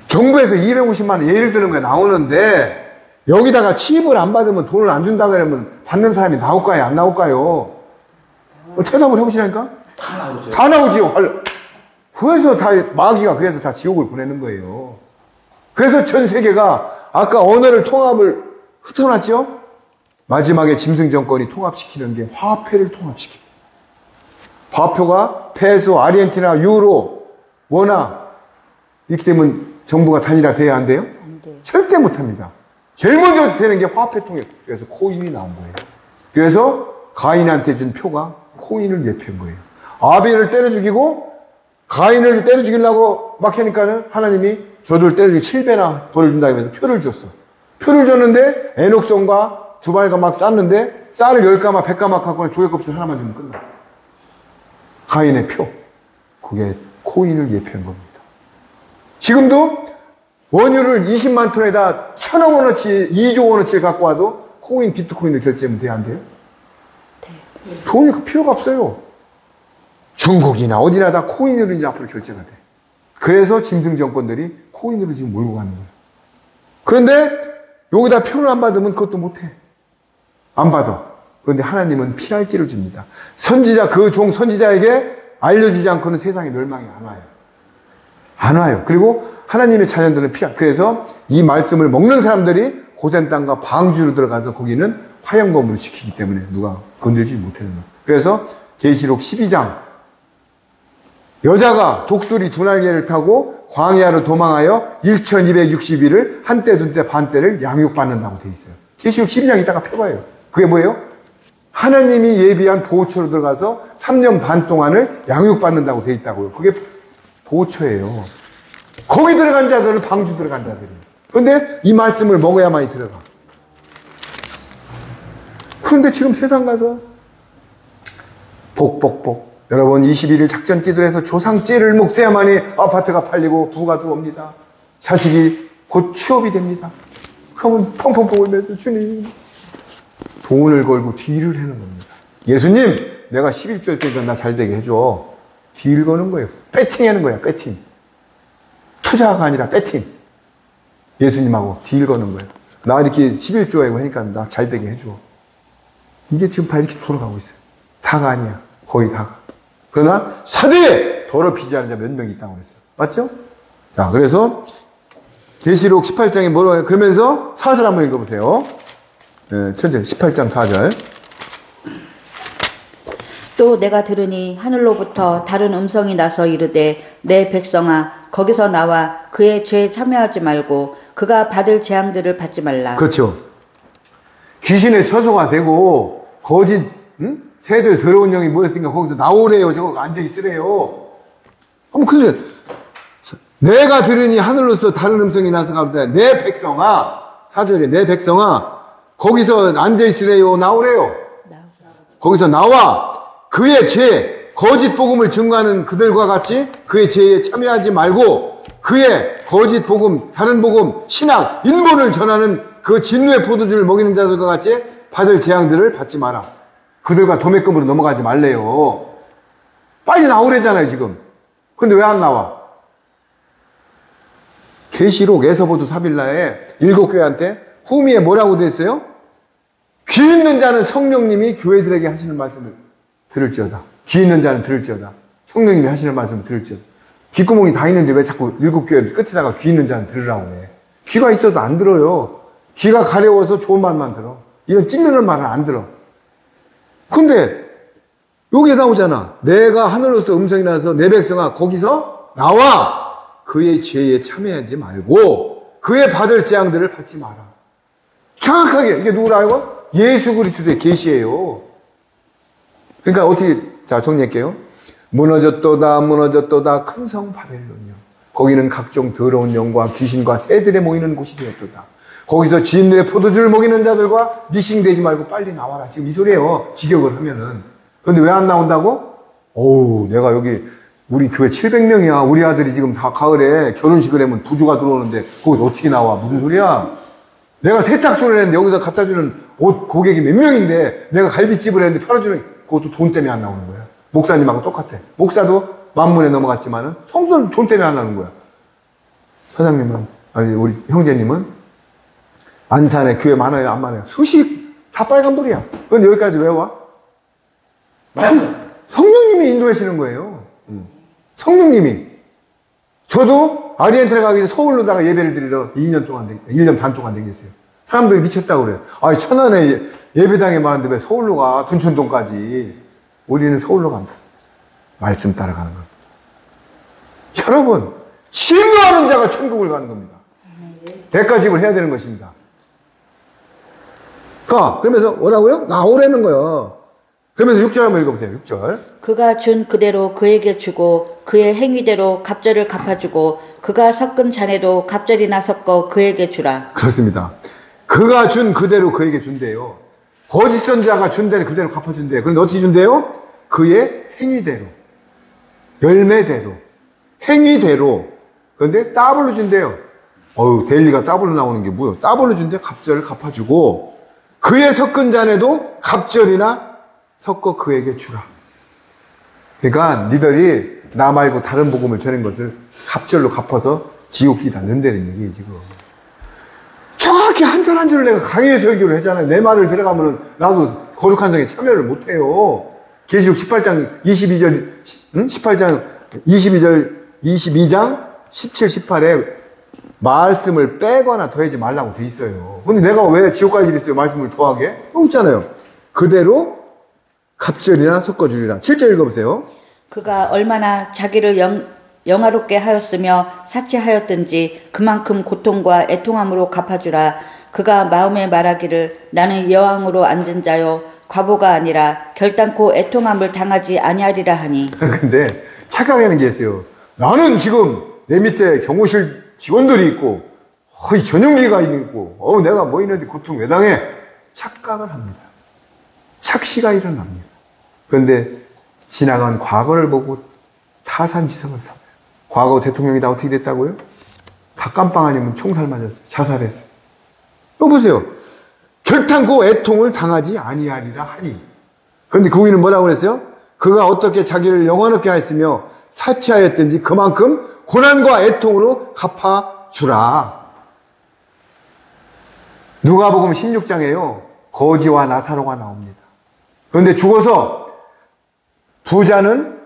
정부에서 250만 원 예를 드는 거에 나오는데 여기다가 칩을 안 받으면 돈을 안 준다고 하면 받는 사람이 나올까요? 안 나올까요? 대답을 해보시라니까? 다 나오죠. 다 나오지요. 그래서 다, 마귀가 그래서 다 지옥을 보내는 거예요. 그래서 전 세계가 아까 언어를 통합을 흩어놨죠? 마지막에 짐승 정권이 통합시키는 게 화폐를 통합시킵니다. 화표가 페소, 아르헨티나, 유로, 원화 이렇게 되면 정부가 단일화돼야 안 돼요? 안 돼요. 절대 못합니다. 제일 먼저 되는 게 화폐 통합. 그래서 코인이 나온 거예요. 그래서 가인한테 준 표가 코인을 예표한 거예요. 아벨을 때려 죽이고 가인을 때려 죽이려고 막 하니까는 하나님이 저들 때려 죽이 7배나 돈을 준다 하면서 표를 줬어. 표를 줬는데 에녹손과 두발가 막 쌌는데 쌀을 10가마, 100가마 갖고 조개껍질 하나만 주면 끝나. 가인의 표. 그게 코인을 예표한 겁니다. 지금도 원유를 20만 톤에다 1,000억 원어치, 2조 원어치를 갖고 와도 코인, 비트코인으로 결제하면 돼요? 안 돼요? 돈이 필요가 없어요. 중국이나 어디나 다 코인으로 이제 앞으로 결제가 돼. 그래서 짐승 정권들이 코인으로 지금 몰고 가는 거예요. 그런데 여기다 표를 안 받으면 그것도 못해. 안 받아. 그런데 하나님은 피할 길을 줍니다. 선지자, 그 종 선지자에게 알려주지 않고는 세상에 멸망이 안 와요. 안 와요. 그리고 하나님의 자녀들은 그래서 이 말씀을 먹는 사람들이 고센 땅과 방주로 들어가서 거기는 화영검으로 지키기 때문에 누가 건들지 못하는 거예요. 그래서 계시록 12장 여자가 독수리 두 날개를 타고 광야로 도망하여 1260일을 한때 둘때 반때를 양육받는다고 돼 있어요. 계시록 12장 이따가 펴봐요. 그게 뭐예요? 하나님이 예비한 보호처로 들어가서 3년 반 동안을 양육받는다고 돼 있다고요. 그게 보호처예요. 거기 들어간 자들은 방주 들어간 자들이에요. 그런데 이 말씀을 먹어야만이 들어가. 그런데 지금 세상 가서 복복복. 여러분 21일 작전 기도해서 조상제를 묵세야만이 아파트가 팔리고 부가 들어옵니다. 자식이 곧 취업이 됩니다. 그러면 펑펑펑 울면서 주님 돈을 걸고 딜을 하는 겁니다. 예수님 내가 11조 때니까 나 잘되게 해줘. 딜 거는 거예요. 배팅하는 거야. 배팅. 투자가 아니라 배팅. 예수님하고 딜 거는 거예요. 나 이렇게 11조에 하니까 나 잘되게 해줘. 이게 지금 다 이렇게 돌아가고 있어요. 다가 아니야. 거의 다가. 그러나 사대에 더럽히지 않은 자 몇 명이 있다고 그랬어요. 맞죠? 자, 그래서 계시록 18장에 뭐라고 해요? 그러면서 사절 한번 읽어보세요. 네, 천천히 18장 4절. 또 내가 들으니 하늘로부터 다른 음성이 나서 이르되 내 백성아 거기서 나와 그의 죄에 참여하지 말고 그가 받을 재앙들을 받지 말라. 그렇죠. 귀신의 처소가 되고 거짓 새들 더러운 영이 모였으니까 거기서 나오래요. 저거 앉아 있으래요. 한번 그죠? 내가 들으니 하늘로서 다른 음성이 나서 가로되 내 백성아 4절에 내 백성아 거기서 앉아 있으래요. 나오래요. 거기서 나와 그의 죄 거짓 복음을 증거하는 그들과 같이 그의 죄에 참여하지 말고 그의 거짓 복음, 다른 복음, 신학, 인본을 전하는 그 진노의 포도주를 먹이는 자들과 같이 받을 재앙들을 받지 마라. 그들과 도매금으로 넘어가지 말래요. 빨리 나오래잖아요, 지금. 근데 왜 안 나와? 계시록 에서보도 사빌라에 7교회한테 후미에 뭐라고 됐어요? 귀 있는 자는 성령님이 교회들에게 하시는 말씀을 들을지어다. 귀 있는 자는 들을지어다. 성령님이 하시는 말씀을 들을지어다. 귓구멍이 다 있는데 왜 자꾸 7교회 끝에다가 귀 있는 자는 들으라고 해. 귀가 있어도 안 들어요. 귀가 가려워서 좋은 말만 들어. 이런 찔르는 말은 안 들어. 근데 여기에 나오잖아. 내가 하늘로서 음성이 나서 내 백성아 거기서 나와. 그의 죄에 참여하지 말고 그의 받을 재앙들을 받지 마라. 정확하게 이게 누구라고? 예수 그리스도의 계시예요. 그러니까 어떻게 자 정리할게요. 무너졌도다 무너졌도다 큰 성 바벨론이요. 거기는 각종 더러운 영과 귀신과 새들에 모이는 곳이 되었도다. 거기서 진노의 포도주를 먹이는 자들과 미싱되지 말고 빨리 나와라. 지금 이 소리예요. 직역을 하면은. 그런데 왜 안 나온다고? 어우 내가 여기 우리 교회 700명이야. 우리 아들이 지금 다 가을에 결혼식을 하면 부주가 들어오는데 거기서 어떻게 나와? 무슨 소리야? 내가 세탁소를 했는데 여기서 갖다 주는 옷 고객이 몇 명인데 내가 갈비집을 했는데 팔아주는 그것도 돈 때문에 안 나오는 거야. 목사님하고 똑같아. 목사도 만문에 넘어갔지만은 성도는 돈 때문에 안 나오는 거야. 사장님은 아니 우리 형제님은 안산에 교회 많아요 안 많아요? 수십 다 빨간불이야. 그런데 여기까지 왜 와? 성령님이 인도하시는 거예요. 성령님이. 저도 아리엔탈 가기 전에 서울로다가 예배를 드리러 1년 반 동안 댕겼어요. 사람들이 미쳤다고 그래요. 아니, 천안에 예배당에 많은데 왜 서울로 가? 둔촌동까지. 우리는 서울로 갑니다. 말씀 따라가는 겁니다. 여러분, 진노하는 자가 천국을 가는 겁니다. 대가집을 해야 되는 것입니다. 그러면서 뭐라고요? 나오라는 거예요. 그러면서 6절 한번 읽어보세요. 6절. 그가 준 그대로 그에게 주고 그의 행위대로 갑절을 갚아주고 그가 섞은 잔에도 갑절이나 섞어 그에게 주라. 그렇습니다. 그가 준 그대로 그에게 준대요. 거짓 선자가 준 대로 그대로 갚아준대요. 그런데 어떻게 준대요? 그의 행위대로. 열매대로. 행위대로. 그런데 더블로 준대요. 데일리가 더블로 나오는 게 뭐예요? 더블로 준대 갑절을 갚아주고 그의 섞은 잔에도 갑절이나 섞어 그에게 주라. 그러니까 니들이 나 말고 다른 복음을 전한 것을 갑절로 갚아서 지옥이다 넣는다는 얘기예요 지금. 정확히 한 절 한 절을 내가 강의 설교를 했잖아요. 내 말을 들어가면은 나도 거룩한 성에 참여를 못해요. 계시록 18장 22절 18장 22장 17, 18에 말씀을 빼거나 더하지 말라고 돼 있어요. 근데 내가 왜 지옥 갈 일이 있어요? 말씀을 더하게? 여기 있잖아요. 그대로 갑절이나 섞어주리라. 7절 읽어보세요. 그가 얼마나 자기를 영화롭게 하였으며 사치하였든지 그만큼 고통과 애통함으로 갚아주라. 그가 마음에 말하기를 나는 여왕으로 앉은 자요 과보가 아니라 결단코 애통함을 당하지 아니하리라 하니. 근데 착각하게 하는 게 있어요. 나는 지금 내 밑에 경호실 직원들이 있고 거의 전용기가 있고 내가 뭐 있는데 고통 왜 당해? 착각을 합니다. 착시가 일어납니다. 그런데 지나간 과거를 보고 타산지성을 삼아요. 과거 대통령이 다 어떻게 됐다고요? 닭감빵 아니면 총살 맞았어요. 자살했어요. 또 보세요. 결탄코 애통을 당하지 아니하리라 하니. 그런데 그 후에는 뭐라고 그랬어요? 그가 어떻게 자기를 영원하게 하였으며 사치하였든지 그만큼 고난과 애통으로 갚아주라. 누가복음 16장에요. 거지와 나사로가 나옵니다. 그런데 죽어서 부자는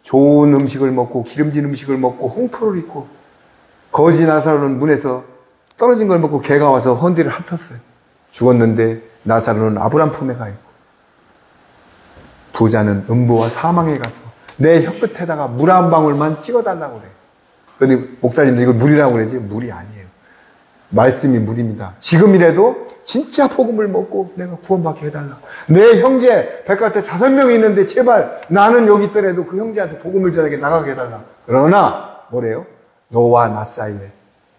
좋은 음식을 먹고 기름진 음식을 먹고 홍포를 입고 거지 나사로는 문에서 떨어진 걸 먹고 개가 와서 헌디를 핥았어요. 죽었는데 나사로는 아브람 품에 가 있고 부자는 음보와 사망에 가서 내 혀끝에다가 물 한 방울만 찍어달라고 그래. 그런데 목사님도 이걸 물이라고 그러지 물이 아니에요. 말씀이 물입니다. 지금이라도 진짜 복음을 먹고 내가 구원받게 해달라. 내 형제 백가태 5명이 있는데 제발 나는 여기 있더라도 그 형제한테 복음을 전하게 나가게 해달라. 그러나 뭐래요? 너와 나 사이에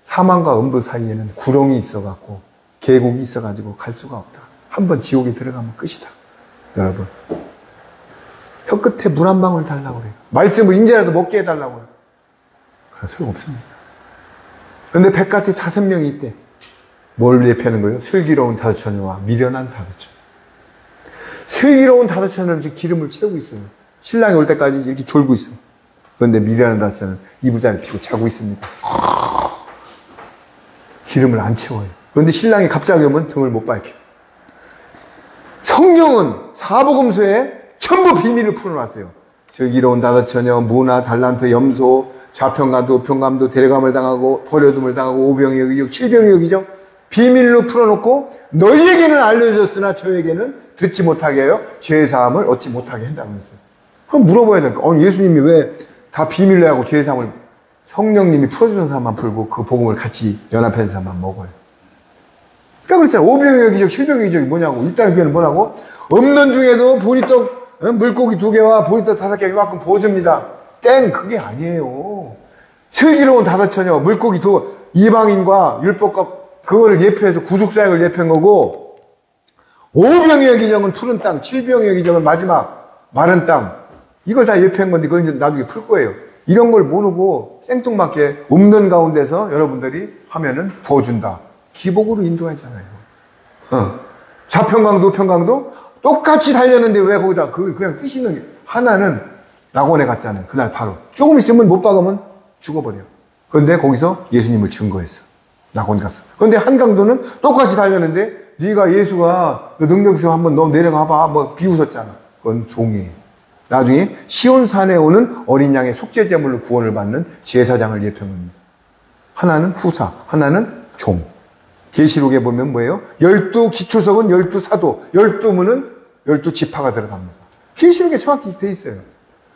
사망과 음부 사이에는 구렁이 있어갖고 계곡이 있어가지고 갈 수가 없다. 한번 지옥에 들어가면 끝이다. 여러분 혀끝에 물 한 방울 달라고 그래요. 말씀을 인제라도 먹게 해달라고요. 그런 소용없습니다. 그런데 백가티 5명이 있대. 뭘 예표하는 거예요? 슬기로운 5처녀와 미련한 5처녀. 슬기로운 5처녀는 지금 기름을 채우고 있어요. 신랑이 올 때까지 이렇게 졸고 있어. 그런데 미련한 5처녀는 이부자리 피고 자고 있습니다. 기름을 안 채워요. 그런데 신랑이 갑자기 오면 등을 못 밝혀. 성경은 사복음서에 전부 비밀을 풀어놨어요. 슬기로운 5처녀, 문화, 달란트, 염소, 좌평감도, 우평감도, 데려감을 당하고, 버려둠을 당하고, 5병이 여기죠, 7병이 여기죠. 비밀로 풀어놓고 너희에게는 알려줬으나 저에게는 듣지 못하게 해요. 죄사함을 얻지 못하게 한다고 했어요. 그럼 물어봐야 될까? 예수님이 왜 다 비밀로 하고 죄사함을 성령님이 풀어주는 사람만 풀고 그 복음을 같이 연합한 사람만 먹어요. 그러니까 그랬잖아요. 5병이 여기죠, 7병이 여기죠. 뭐냐고. 일단 그게는 뭐라고? 없는 중에도 보리떡, 물고기 2개와 보리떡 5개 이만큼 부어줍니다. 땡! 그게 아니에요. 슬기로운 5처녀, 물고기 2이방인과 율법과 그거를 예표해서 구속사역을 예표한 거고, 5병의 여기정은 푸른 땅, 7병의 여기정은 마지막 마른 땅. 이걸 다 예표한 건데 그걸 이제 나중에 풀 거예요. 이런 걸 모르고 생뚱맞게 없는 가운데서 여러분들이 하면은 부어준다. 기복으로 인도하잖아요. 좌평강도 우평강도 똑같이 달렸는데 왜 거기다 그냥 뜻 있는 게 하나는 낙원에 갔잖아요. 그날 바로. 조금 있으면 못 박으면 죽어버려요. 그런데 거기서 예수님을 증거했어. 낙원 갔어. 그런데 한강도는 똑같이 달렸는데 네가 예수가 너 능력 있으면 한번 너 내려가 봐. 뭐 비웃었잖아. 그건 종이에요. 나중에 시온산에 오는 어린 양의 속죄제물로 구원을 받는 제사장을 예표한 겁니다. 하나는 후사, 하나는 종. 계시록에 보면 뭐예요? 12 기초석은 12 사도, 12문은 12 지파가 들어갑니다. 계시록에 정확히 돼 있어요.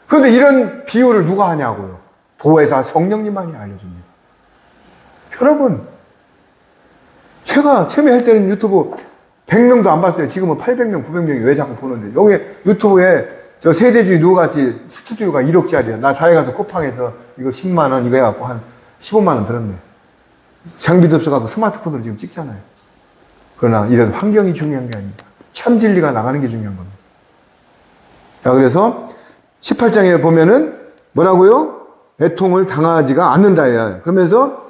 그런데 이런 비유를 누가 하냐고요? 보혜사 성령님만이 알려줍니다. 여러분, 제가 처음에 할 때는 유튜브 100명도 안 봤어요. 지금은 800명, 900명이 왜 자꾸 보는데. 여기 유튜브에 저 세대주의 누구같이 스튜디오가 1억짜리야. 나 자기 가서 쿠팡에서 이거 10만원 이거 해갖고 한 15만원 들었네. 장비도 없어갖고 스마트폰으로 지금 찍잖아요. 그러나 이런 환경이 중요한 게 아닙니다. 참 진리가 나가는 게 중요한 겁니다. 자, 그래서 18장에 보면은 뭐라고요? 애통을 당하지가 않는다야. 그러면서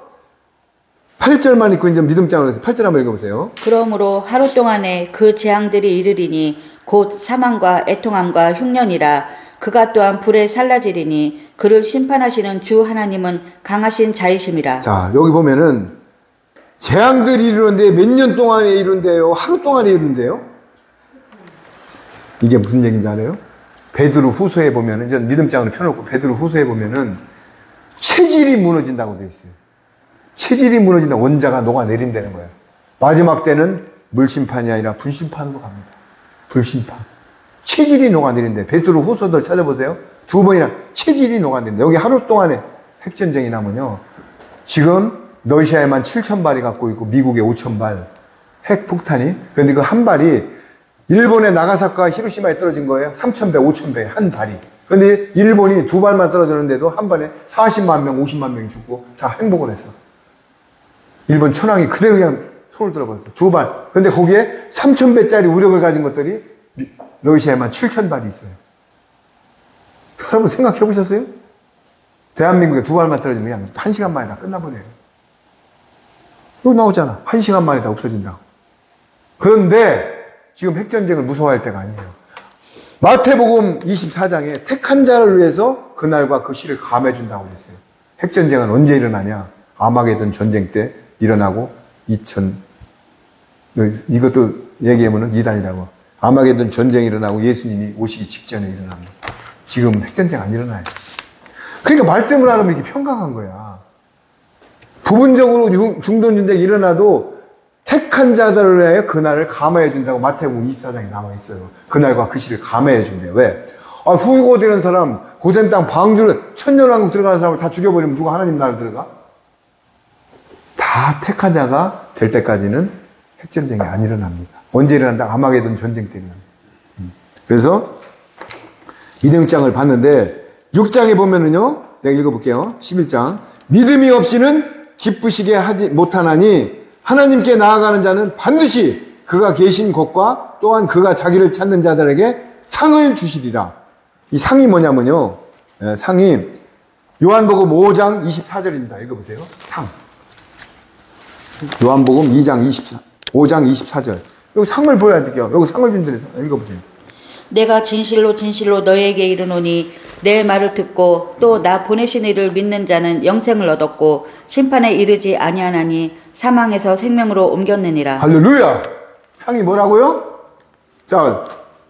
8절만 읽고 이제 믿음장으로 해서 8절 한번 읽어보세요. 그러므로 하루 동안에 그 재앙들이 이르리니 곧 사망과 애통함과 흉년이라. 그가 또한 불에 살라지리니 그를 심판하시는 주 하나님은 강하신 자이심이라. 자, 여기 보면은 재앙들이 이르는데 몇 년 동안에 이른대요? 하루 동안에 이른대요? 이게 무슨 얘기인지 알아요? 베드로 후서에 보면은 이제 믿음장으로 펴놓고 베드로 후서에 보면은 체질이 무너진다고 되어 있어요. 체질이 무너진다. 원자가 녹아내린다는 거예요. 마지막 때는 물심판이 아니라 불심판으로 갑니다. 불심판. 체질이 녹아내린대. 베드로 후서들 찾아보세요. 2번이나 체질이 녹아내린대. 여기 하루 동안에 핵전쟁이 나면요. 지금 러시아에만 7,000발이 갖고 있고 미국에 5,000발 핵폭탄이. 그런데 그 한 발이 일본의 나가사키와 히로시마에 떨어진 거예요. 3,000배, 5,000배 한 발이. 그런데 일본이 2발만 떨어졌는데도 한 발에 40만 명, 50만 명이 죽고 다 행복을 했어. 일본 천황이 그대로 그냥 손을 들어버렸어. 2발. 근데 거기에 3,000배짜리 우력을 가진 것들이 러시아에만 7,000발이 있어요. 여러분 생각해 보셨어요? 대한민국에 2발만 떨어지면 그냥 1시간 만에 다 끝나버려요. 여기 나오잖아. 1시간 만에 다 없어진다고. 그런데 지금 핵전쟁을 무서워할 때가 아니에요. 마태복음 24장에 택한 자를 위해서 그날과 그 시를 감해준다고 했어요. 핵전쟁은 언제 일어나냐? 아마게돈 전쟁 때 일어나고 이것도 얘기하면 이단이라고. 아마게돈 전쟁이 일어나고 예수님이 오시기 직전에 일어납니다. 지금 핵전쟁 안 일어나요. 그러니까 말씀을 하려면 이렇게 평강한 거야. 부분적으로 중동 전쟁이 일어나도 택한 자들을 위하여 그날을 감화해 준다고 마태복음 24장에 나와 있어요. 그날과 그 시를 감화해 준대요. 왜? 후고되는 사람, 고된 땅 방주를 천년왕국 들어가는 사람을 다 죽여버리면 누가 하나님 나라를 들어가? 다 택한 자가 될 때까지는 핵전쟁이 안 일어납니다. 언제 일어난다? 아마게돈 전쟁 때 일어납니다. 그래서 믿음장을 봤는데 6장에 보면은요. 내가 읽어볼게요. 11장. 믿음이 없이는 기쁘시게 하지 못하나니 하나님께 나아가는 자는 반드시 그가 계신 곳과 또한 그가 자기를 찾는 자들에게 상을 주시리라. 이 상이 뭐냐면요. 상이 요한복음 5장 24절입니다. 읽어보세요. 상. 요한복음 5장 24절. 여기 상을 보여야 돼요. 여기 상을 준대서 읽어보세요. 내가 진실로 진실로 너희에게 이르노니 내 말을 듣고 또 나 보내신 이를 믿는 자는 영생을 얻었고 심판에 이르지 아니하나니 사망에서 생명으로 옮겼느니라. 할렐루야! 상이 뭐라고요? 자,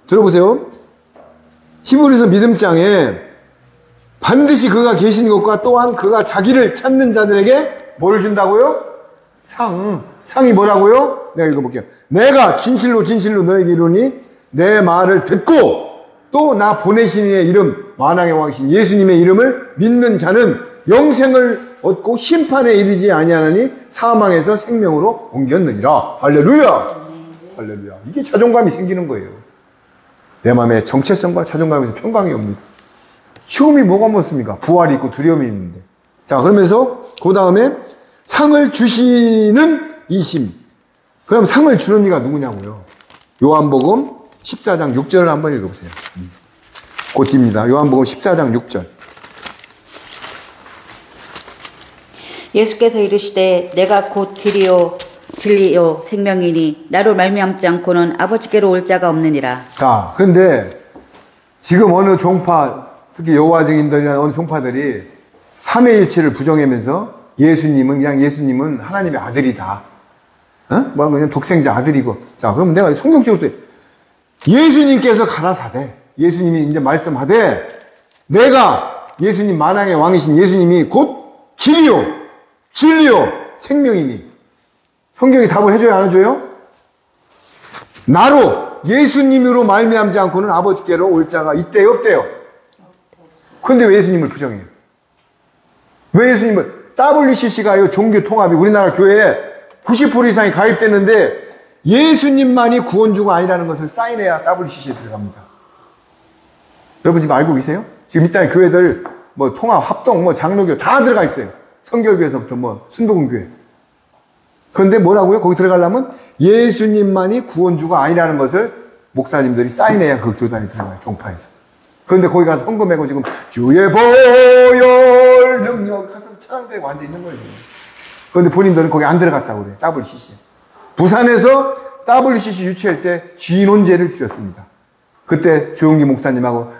들어보세요. 히브리서 믿음장에 반드시 그가 계신 것과 또한 그가 자기를 찾는 자들에게 뭘 준다고요? 상이 뭐라고요? 내가 읽어볼게요. 내가 진실로 진실로 너에게 이르니 내 말을 듣고 또 나 보내신 이의 이름 만왕의 왕이신 예수님의 이름을 믿는 자는 영생을 얻고 심판에 이르지 아니하나니 사망에서 생명으로 옮겼느니라. 할렐루야! 할렐루야. 이게 자존감이 생기는 거예요. 내 마음에 정체성과 자존감에서 평강이 옵니다. 시험이 뭐가 많습니까? 부활이 있고 두려움이 있는데. 자, 그러면서 그 다음에 상을 주시는 이심. 그럼 상을 주는 이가 누구냐고요? 요한복음 14장 6절을 한번 읽어보세요. 그 뒤입니다. 요한복음 14장 6절. 예수께서 이르시되 내가 곧 길이요 진리요 생명이니 나로 말미암지 않고는 아버지께로 올 자가 없느니라. 자, 그런데 지금 어느 종파, 특히 여호와 증인들이나 어느 종파들이 삼위일체를 부정하면서 예수님은 하나님의 아들이다. 뭐 그냥 독생자 아들이고. 자, 그러면 내가 성경적으로 예수님께서 가라사대, 예수님이 이제 말씀하되 내가 예수님 만왕의 왕이신 예수님이 곧 길이요 진리요 생명이니. 성경이 답을 해줘야 안 해줘요? 나로 예수님으로 말미암지 않고는 아버지께로 올 자가 있대요 없대요? 그런데 왜 예수님을 부정해요? 왜 예수님을 WCC가요 종교 통합이 우리나라 교회에 90% 이상이 가입됐는데 예수님만이 구원주가 아니라는 것을 사인해야 WCC에 들어갑니다. 여러분 지금 알고 계세요? 지금 이 땅에 교회들 뭐 통합, 합동, 뭐 장로교 다 들어가 있어요. 성결교에서부터 뭐 순복음교회. 그런데 뭐라고요? 거기 들어가려면 예수님만이 구원주가 아니라는 것을 목사님들이 사인해야 그 교단이 들어가요. 종파에서. 그런데 거기 가서 헌금 메고 지금 주의 보혈 능력 가서 찬양대고 앉아있는 거예요. 그런데 본인들은 거기 안 들어갔다고 그래요. WCC에. 부산에서 WCC 유치할 때 진혼제를 드렸습니다. 그때 조용기 목사님하고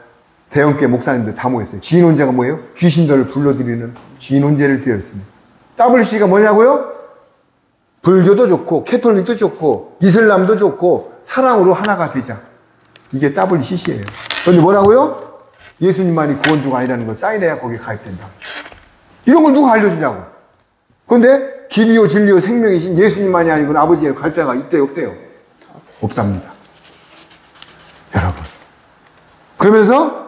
대형교회 목사님들 다 모였어요. 진혼제가 뭐예요? 귀신들을 불러들이는 진혼제를 드렸습니다. WCC가 뭐냐고요? 불교도 좋고 캐톨릭도 좋고 이슬람도 좋고 사랑으로 하나가 되자. 이게 WCC예요. 그런데 뭐라고요? 예수님만이 구원주가 아니라는 걸 사인해야 거기에 가입된다. 이런 걸 누가 알려주냐고. 그런데 길이요 진리요 생명이신 예수님만이 아니고 아버지의 갈 데가 있대요 없대요? 없답니다. 여러분. 그러면서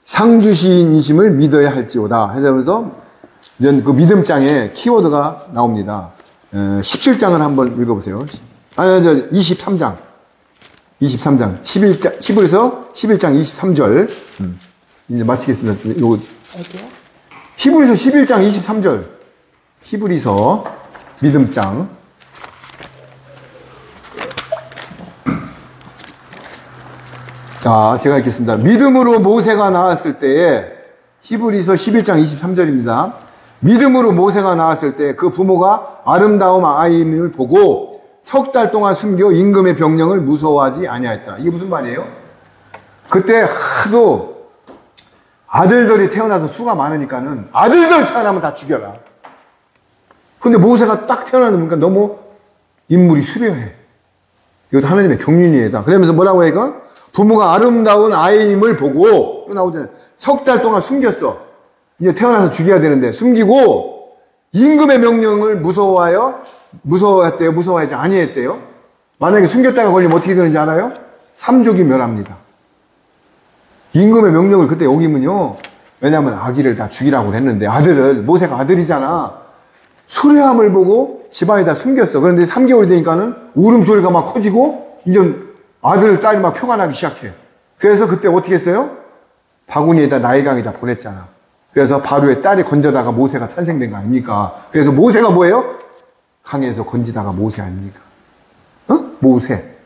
상주시인이심을 믿어야 할지오다 하면서 그 믿음장에 키워드가 나옵니다. 17장을 한번 읽어보세요. 23장. 23장. 11장, 11장 23절. 이제 마치겠습니다. 요거. 히브리서 11장 23절. 히브리서 믿음장. 자, 제가 읽겠습니다. 믿음으로 모세가 나왔을 때에 히브리서 11장 23절입니다. 믿음으로 모세가 나왔을 때 그 부모가 아름다운 아이를 보고 석 달 동안 숨겨 임금의 병령을 무서워하지 아니하였다. 이게 무슨 말이에요? 그때 하도 아들들이 태어나서 수가 많으니까는 아들들 태어나면 다 죽여라. 근데 모세가 딱 태어나니까 너무 인물이 수려해. 이것도 하나님의 경륜이다. 그러면서 뭐라고 해요? 부모가 아름다운 아이임을 보고 또 나오잖아요. 석 달 동안 숨겼어. 이제 태어나서 죽여야 되는데 숨기고 임금의 명령을 무서워했대요? 무서워하지 아니했대요? 만약에 숨겼다가 걸리면 어떻게 되는지 알아요? 삼족이 멸합니다. 임금의 명령을 그때 어기면요. 왜냐하면 아기를 다 죽이라고 했는데 아들을 모세가 아들이잖아. 수려함을 보고 집안에다 숨겼어. 그런데 3개월이 되니까는 울음소리가 막 커지고 이제 아들, 딸이 막 표가 나기 시작해. 그래서 그때 어떻게 했어요? 바구니에다 나일강에다 보냈잖아. 그래서 바로의 딸이 건져다가 모세가 탄생된 거 아닙니까? 그래서 모세가 뭐예요? 강에서 건지다가 모세 아닙니까? 모세.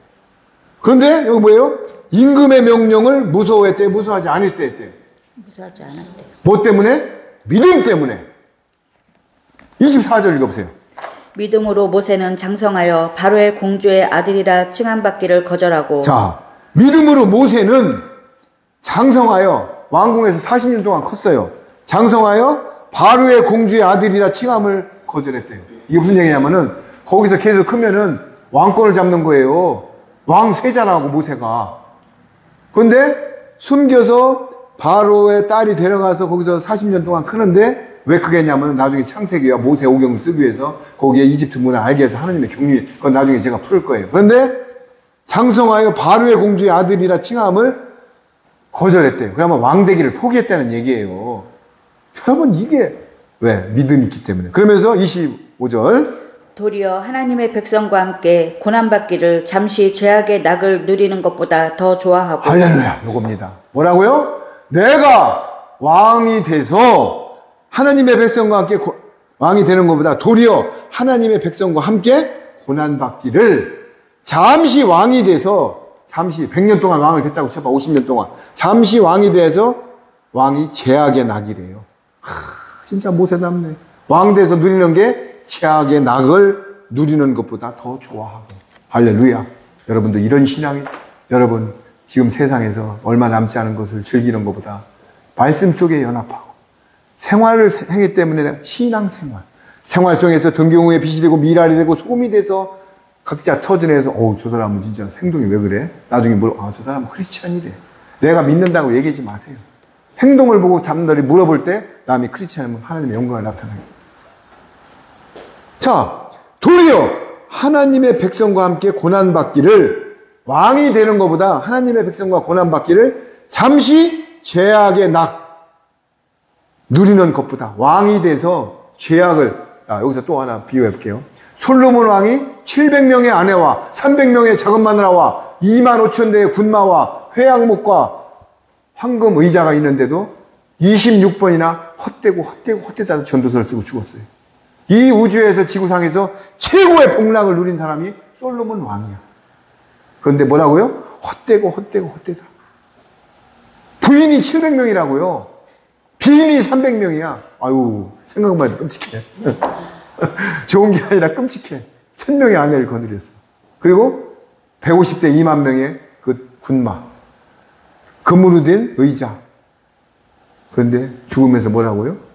그런데 여기 뭐예요? 임금의 명령을 무서워했대, 무서워하지 않았대 했대. 무서워하지 않았대. 뭐 때문에? 믿음 때문에. 24절 읽어보세요. 믿음으로 모세는 장성하여 바로의 공주의 아들이라 칭함받기를 거절하고. 자, 믿음으로 모세는 장성하여 왕궁에서 40년 동안 컸어요. 장성하여 바로의 공주의 아들이라 칭함을 거절했대요. 이게 무슨 얘기냐면은 거기서 계속 크면은 왕권을 잡는 거예요. 왕세자라고 모세가. 그런데 숨겨서 바로의 딸이 데려가서 거기서 40년 동안 크는데 왜 그게 했냐면 나중에 창세기와 모세 오경을 쓰기 위해서 거기에 이집트 문화를 알게 해서 하나님의 경륜, 그건 나중에 제가 풀 거예요. 그런데 장성하여 바로의 공주의 아들이라 칭함을 거절했대요. 그러면 왕되기를 포기했다는 얘기예요. 여러분 이게 왜? 믿음이 있기 때문에. 그러면서 25절 도리어 하나님의 백성과 함께 고난받기를 잠시 죄악의 낙을 누리는 것보다 더 좋아하고. 할렐루야, 요겁니다. 뭐라고요? 내가 왕이 돼서 하나님의 백성과 함께 왕이 되는 것보다 도리어 하나님의 백성과 함께 고난받기를 잠시 왕이 돼서 잠시 100년 동안 왕을 됐다고 쳐봐. 50년 동안 잠시 왕이 돼서 왕이 죄악의 낙이래요. 진짜 모세답네. 왕 돼서 누리는 게 죄악의 낙을 누리는 것보다 더 좋아하고. 할렐루야. 여러분도 이런 신앙이, 여러분 지금 세상에서 얼마 남지 않은 것을 즐기는 것보다 말씀 속에 연합하고 생활을 하기 때문에 신앙생활, 생활 속에서 등경후에 빛이 되고 미랄이 되고 소금이 돼서 각자 터전에서 저 사람은 진짜 행동이 왜 그래? 나중에 저 사람은 크리스찬이래. 내가 믿는다고 얘기하지 마세요. 행동을 보고 사람들이 물어볼 때 남이 크리스찬이면 하나님의 영광을 나타나게. 자, 도리어 하나님의 백성과 함께 고난받기를, 왕이 되는 것보다 하나님의 백성과 고난받기를 잠시 죄악의 낙 누리는 것보다, 왕이 돼서 죄악을, 여기서 또 하나 비유해 볼게요. 솔로몬 왕이 700명의 아내와 300명의 작은 마누라와 2만 5천 대의 군마와 회양목과 황금 의자가 있는데도 26번이나 헛되다 전도서를 쓰고 죽었어요. 이 우주에서 지구상에서 최고의 복락을 누린 사람이 솔로몬 왕이야. 그런데 뭐라고요? 헛되다. 부인이 700명이라고요. 비인이 300명이야. 아유, 생각만 해도 끔찍해. 좋은 게 아니라 끔찍해. 1000명의 아내를 거느렸어. 그리고 150대 2만 명의 그 군마. 금으로 된 의자. 그런데 죽으면서 뭐라고요?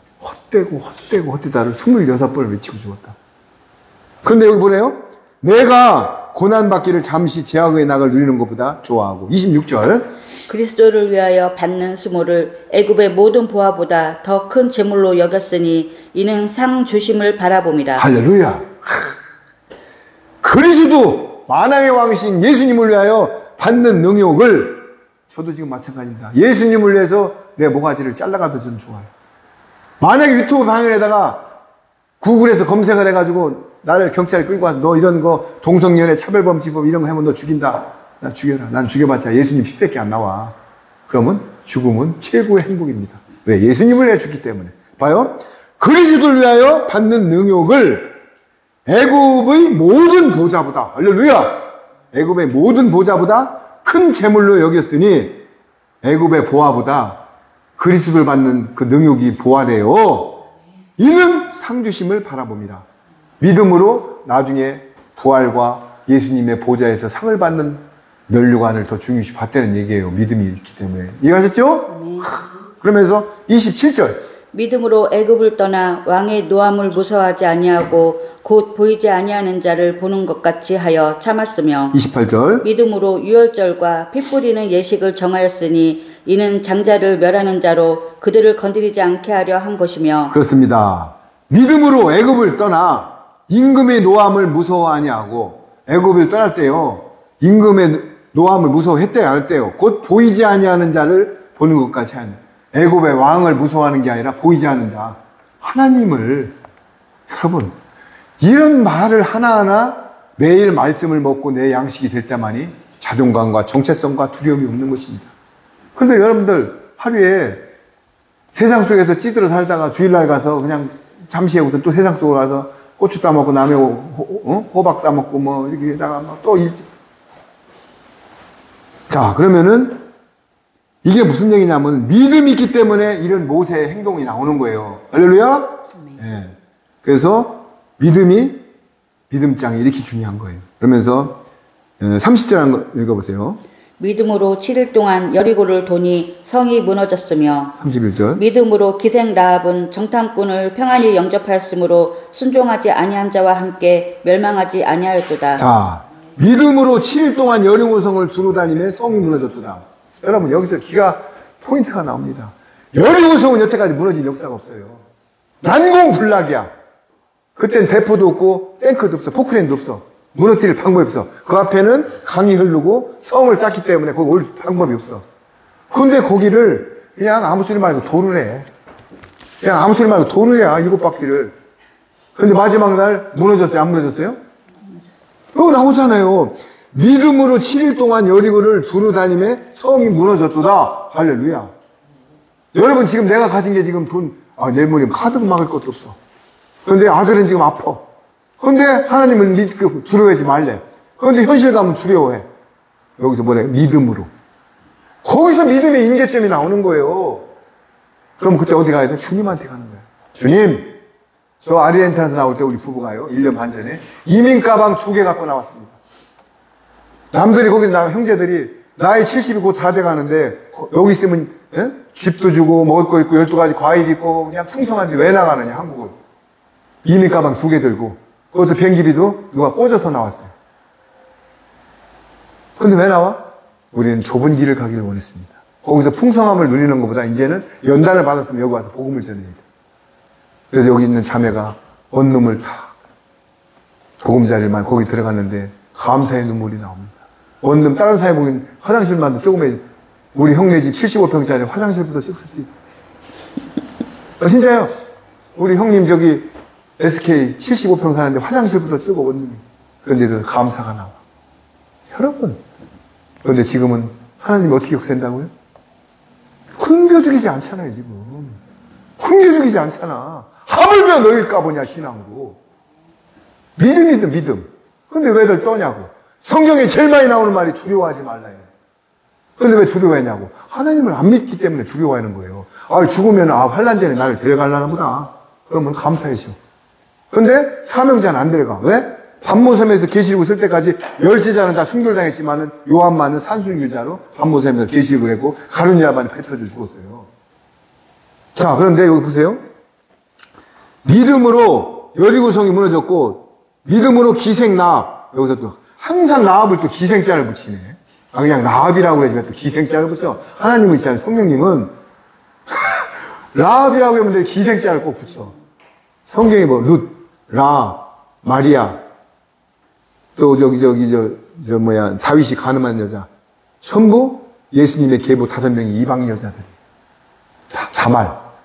헛되다를 26번을 외치고 죽었다. 그런데 여기 보네요. 내가 고난받기를 잠시 죄악의 낙을 누리는 것보다 좋아하고. 26절. 그리스도를 위하여 받는 수모를 애굽의 모든 보화보다 더 큰 재물로 여겼으니 이는 상 주심을 바라봄이라. 할렐루야. 그리스도 만왕의 왕이신 예수님을 위하여 받는 능욕을, 저도 지금 마찬가지입니다. 예수님을 위해서 내 모가지를 잘라가도 저는 좋아요. 만약에 유튜브 방송에다가 구글에서 검색을 해가지고 나를 경찰에 끌고 와서 너 이런 거 동성연애 차별범죄법 이런 거 하면 너 죽인다. 난 죽여라. 난 죽여봤자 예수님 피밖에 안 나와. 그러면 죽음은 최고의 행복입니다. 왜? 예수님을 위해 죽기 때문에. 봐요. 그리스도를 위하여 받는 능욕을 애굽의 모든 보좌보다, 할렐루야! 애굽의 모든 보좌보다 큰 재물로 여겼으니 애굽의 보화보다 그리스도를 받는 그 능욕이 보화래요. 이는 상주심을 바라봅니다. 믿음으로 나중에 부활과 예수님의 보좌에서 상을 받는 면류관을 더 중요시 봤다는 얘기예요. 믿음이 있기 때문에. 이해하셨죠? 그러면서 27절. 믿음으로 애굽을 떠나 왕의 노함을 무서워하지 아니하고 곧 보이지 아니하는 자를 보는 것 같이 하여 참았으며 28절. 믿음으로 유월절과 피 뿌리는 예식을 정하였으니 이는 장자를 멸하는 자로 그들을 건드리지 않게 하려 한 것이며. 그렇습니다. 믿음으로 애굽을 떠나 임금의 노함을 무서워 아니하고, 애굽을 떠날 때요 임금의 노함을 무서워했대요 안 했대요? 곧 보이지 아니하는 자를 보는 것까지 하는, 애굽의 왕을 무서워하는 게 아니라 보이지 않는 자 하나님을. 여러분 이런 말을 하나하나 매일 말씀을 먹고 내 양식이 될 때만이 자존감과 정체성과 두려움이 없는 것입니다. 그런데 여러분들 하루에 세상 속에서 찌들어 살다가 주일날 가서 그냥 잠시 하고서 또 세상 속으로 가서 고추 따먹고 남의 호박 따먹고 뭐 이렇게 다가 또 자, 그러면은 이게 무슨 얘기냐면 믿음이 있기 때문에 이런 모세의 행동이 나오는 거예요. 할렐루야? 예. 그래서 믿음장이 이렇게 중요한 거예요. 그러면서 30절 한번 읽어보세요. 믿음으로 7일 동안 여리고를 도니 성이 무너졌으며 31절. 믿음으로 기생 라합은 정탐꾼을 평안히 영접하였으므로 순종하지 아니한 자와 함께 멸망하지 아니하였도다. 자, 믿음으로 7일 동안 여리고성을 두루 다니며 성이 무너졌도다. 여러분 여기서 기가 포인트가 나옵니다. 여리고성은 여태까지 무너진 역사가 없어요. 난공불락이야. 그땐 대포도 없고 탱크도 없어. 포크레인도 없어. 무너뜨릴 방법이 없어. 그 앞에는 강이 흐르고 성을 쌓기 때문에 거기 올 방법이 없어. 근데 거기를 그냥 아무 소리 말고 돌을 해. 그냥 아무 소리 말고 돌을 해. 7바퀴를. 근데 마지막 날 무너졌어요? 안 무너졌어요? 여기 나오잖아요. 믿음으로 7일 동안 여리고를 두루 다니며 성이 무너졌도다. 할렐루야. 여러분 지금 내가 가진 게 지금 내일 모레 카드 막을 것도 없어. 그런데 아들은 지금 아파. 그런데 하나님은 믿고 두려워하지 말래. 그런데 현실 가면 두려워해. 여기서 뭐래? 믿음으로. 거기서 믿음의 임계점이 나오는 거예요. 그럼 그때 어디 가야 돼? 주님한테 가는 거예요. 주님, 저 아르헨티나에서 나올 때 우리 부부가요. 1년 반 전에 이민 가방 2개 갖고 나왔습니다. 남들이 거기 형제들이 나이 70이 곧 다 돼가는데 여기 있으면 집도 주고 먹을 거 있고 12가지 과일 있고 그냥 풍성한데 왜 나가느냐 한국을. 이민 가방 2개 들고 그것도 비행기비도 누가 꽂아서 나왔어요. 근데 왜 나와? 우리는 좁은 길을 가기를 원했습니다. 거기서 풍성함을 누리는 것보다 이제는 연단을 받았으면 여기 와서 복음을 전해야 돼. 그래서 여기 있는 자매가 원룸을 다 보금자리만 거기 들어갔는데 감사의 눈물이 나옵니다. 원룸 다른 사회 보긴 화장실만도 조금의 우리 형네 집 75평짜리 화장실부터 찍었지. 진짜요. 우리 형님 저기 SK 75평 사는데 화장실부터 찍어 원룸이. 그런데도 감사가 나와. 여러분. 그런데 지금은 하나님이 어떻게 역사한다고요? 굶겨 죽이지 않잖아요 지금. 굶겨 죽이지 않잖아. 하물며 너일까 보냐 신앙으로. 믿음이든 믿음. 근데 왜들 떠냐고. 성경에 제일 많이 나오는 말이 두려워하지 말라요. 근데 왜 두려워했냐고. 하나님을 안 믿기 때문에 두려워하는 거예요. 죽으면 환난 전에 나를 데려가려나 보다. 그러면 감사해죠. 근데 사명자는 안 데려가. 왜? 반모섬에서 계시록을 쓸 때까지 열제자는 다 순교당했지만은 요한만은 산순교자로 반모섬에서 계시록을 했고 가룟야반에 뱉어져 죽었어요. 자, 그런데 여기 보세요. 믿음으로 여리고성이 무너졌고 믿음으로 기생 라합. 여기서 또 항상 라합을 또 기생자를 붙이네. 그냥 라합이라고 해야지 또 기생자를 붙여. 하나님은 있잖아요. 성령님은 라합이라고 하면 기생자를 꼭 붙여. 성경에 뭐 룻, 라합, 마리아, 또 다윗이 가늠한 여자, 전부 예수님의 계보 5명이 이방 여자들.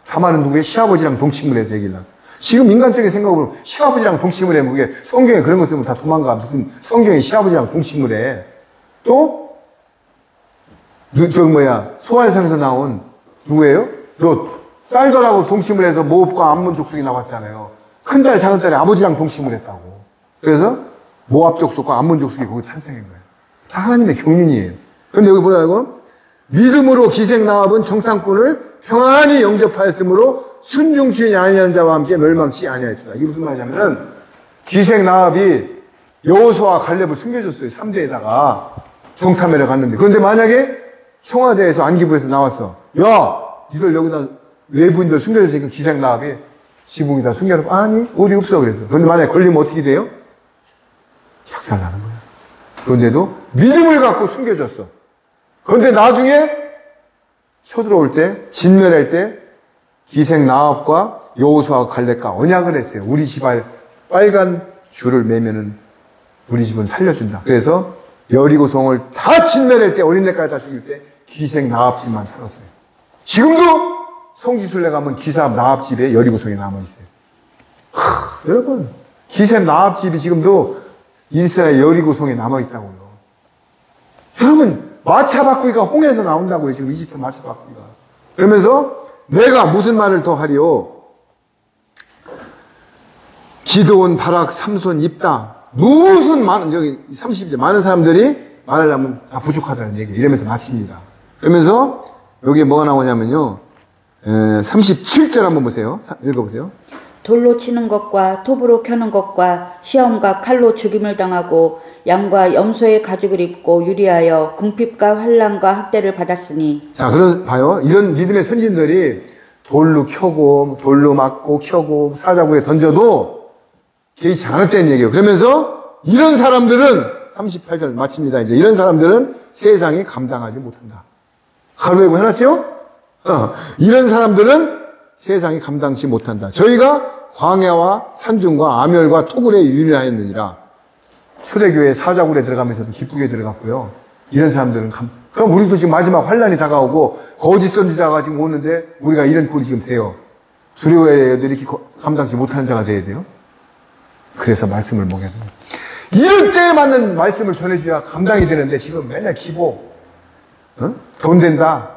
다말은 누구예요? 시아버지랑 동침을 해서 얘기를 나서. 지금 인간적인 생각으로 시아버지랑 동침을 해. 그게 성경에 그런 거 쓰면 다 도망가. 무슨 성경에 시아버지랑 동침을 해. 또 소알성에서 나온 누구예요? 롯. 딸들하고 동침을 해서 모압과 암몬 족속이 나왔잖아요. 큰딸, 작은딸이 아버지랑 동침을 했다고. 그래서 모압 족속과 암몬 족속이 거기 탄생한 거예요. 다 하나님의 경륜이에요. 그런데 여기 뭐라고? 믿음으로 기생 라합은 정탐꾼을 평안히 영접하였으므로 순종주의 아니하는 자와 함께 멸망치 아니하였다. 이게 무슨 말이냐면은 기생 라합이 여호수아와 갈렙을 숨겨줬어요. 3대에다가 정탐하러 갔는데. 그런데 만약에 청와대에서 안기부에서 나왔어. 야, 니들 여기다 외부인들 숨겨줬으니까 기생 라합이 지붕에다 숨겨놓고 아니 우리 없어 그랬어. 그런데 만약에 걸리면 어떻게 돼요? 작살나는 거야. 그런데도 믿음을 갖고 숨겨줬어. 그런데 나중에 쳐들어올 때 진멸할 때 기생 라합과 여호수아와 갈렙과 언약을 했어요. 우리 집안 빨간 줄을 매면은 우리 집은 살려준다. 그래서 여리고성을 다 진멸할 때 어린애까지 다 죽일 때 기생 라합 집만 살았어요. 지금도 성지순례 가면 기사 라합 집에 여리고성에 남아있어요. 여러분 기생 라합 집이 지금도 이스라엘 여리고성에 남아있다고요. 여러분 마차 바꾸기가 홍해에서 나온다고요. 지금 이집트 마차 바꾸기가. 그러면서 내가 무슨 말을 더 하리요? 기드온, 바락, 삼손, 입다. 무슨 많은, 저기 30절 많은 사람들이 말하려면 다 부족하다는 얘기 이러면서 마칩니다. 그러면서 여기에 뭐가 나오냐면요. 37절 한번 보세요. 읽어보세요. 돌로 치는 것과 톱으로 켜는 것과 시험과 칼로 죽임을 당하고 양과 염소의 가죽을 입고 유리하여 궁핍과 환난과 학대를 받았으니. 자, 그럼 봐요. 이런 믿음의 선진들이 돌로 켜고 돌로 맞고 켜고 사자굴에 던져도 개의치 않았다는 얘기예요. 그러면서 이런 사람들은 38절 마칩니다. 이제 이런 사람들은 세상이 감당하지 못한다. 가로회고 해놨죠? 이런 사람들은 세상이 감당치 못한다. 저희가 광야와 산중과 아멸과 토굴에 유리하였느니라. 초대교회 사자굴에 들어가면서도 기쁘게 들어갔고요. 이런 사람들은 그럼 우리도 지금 마지막 환란이 다가오고 거짓 선지자가 지금 오는데 우리가 이런 꼴이 지금 돼요. 두려워해도 이렇게 감당치 못하는 자가 돼야 돼요. 그래서 말씀을 먹여야 됩니다. 이럴 때에 맞는 말씀을 전해줘야 감당이 되는데 지금 맨날 기보, 돈 된다.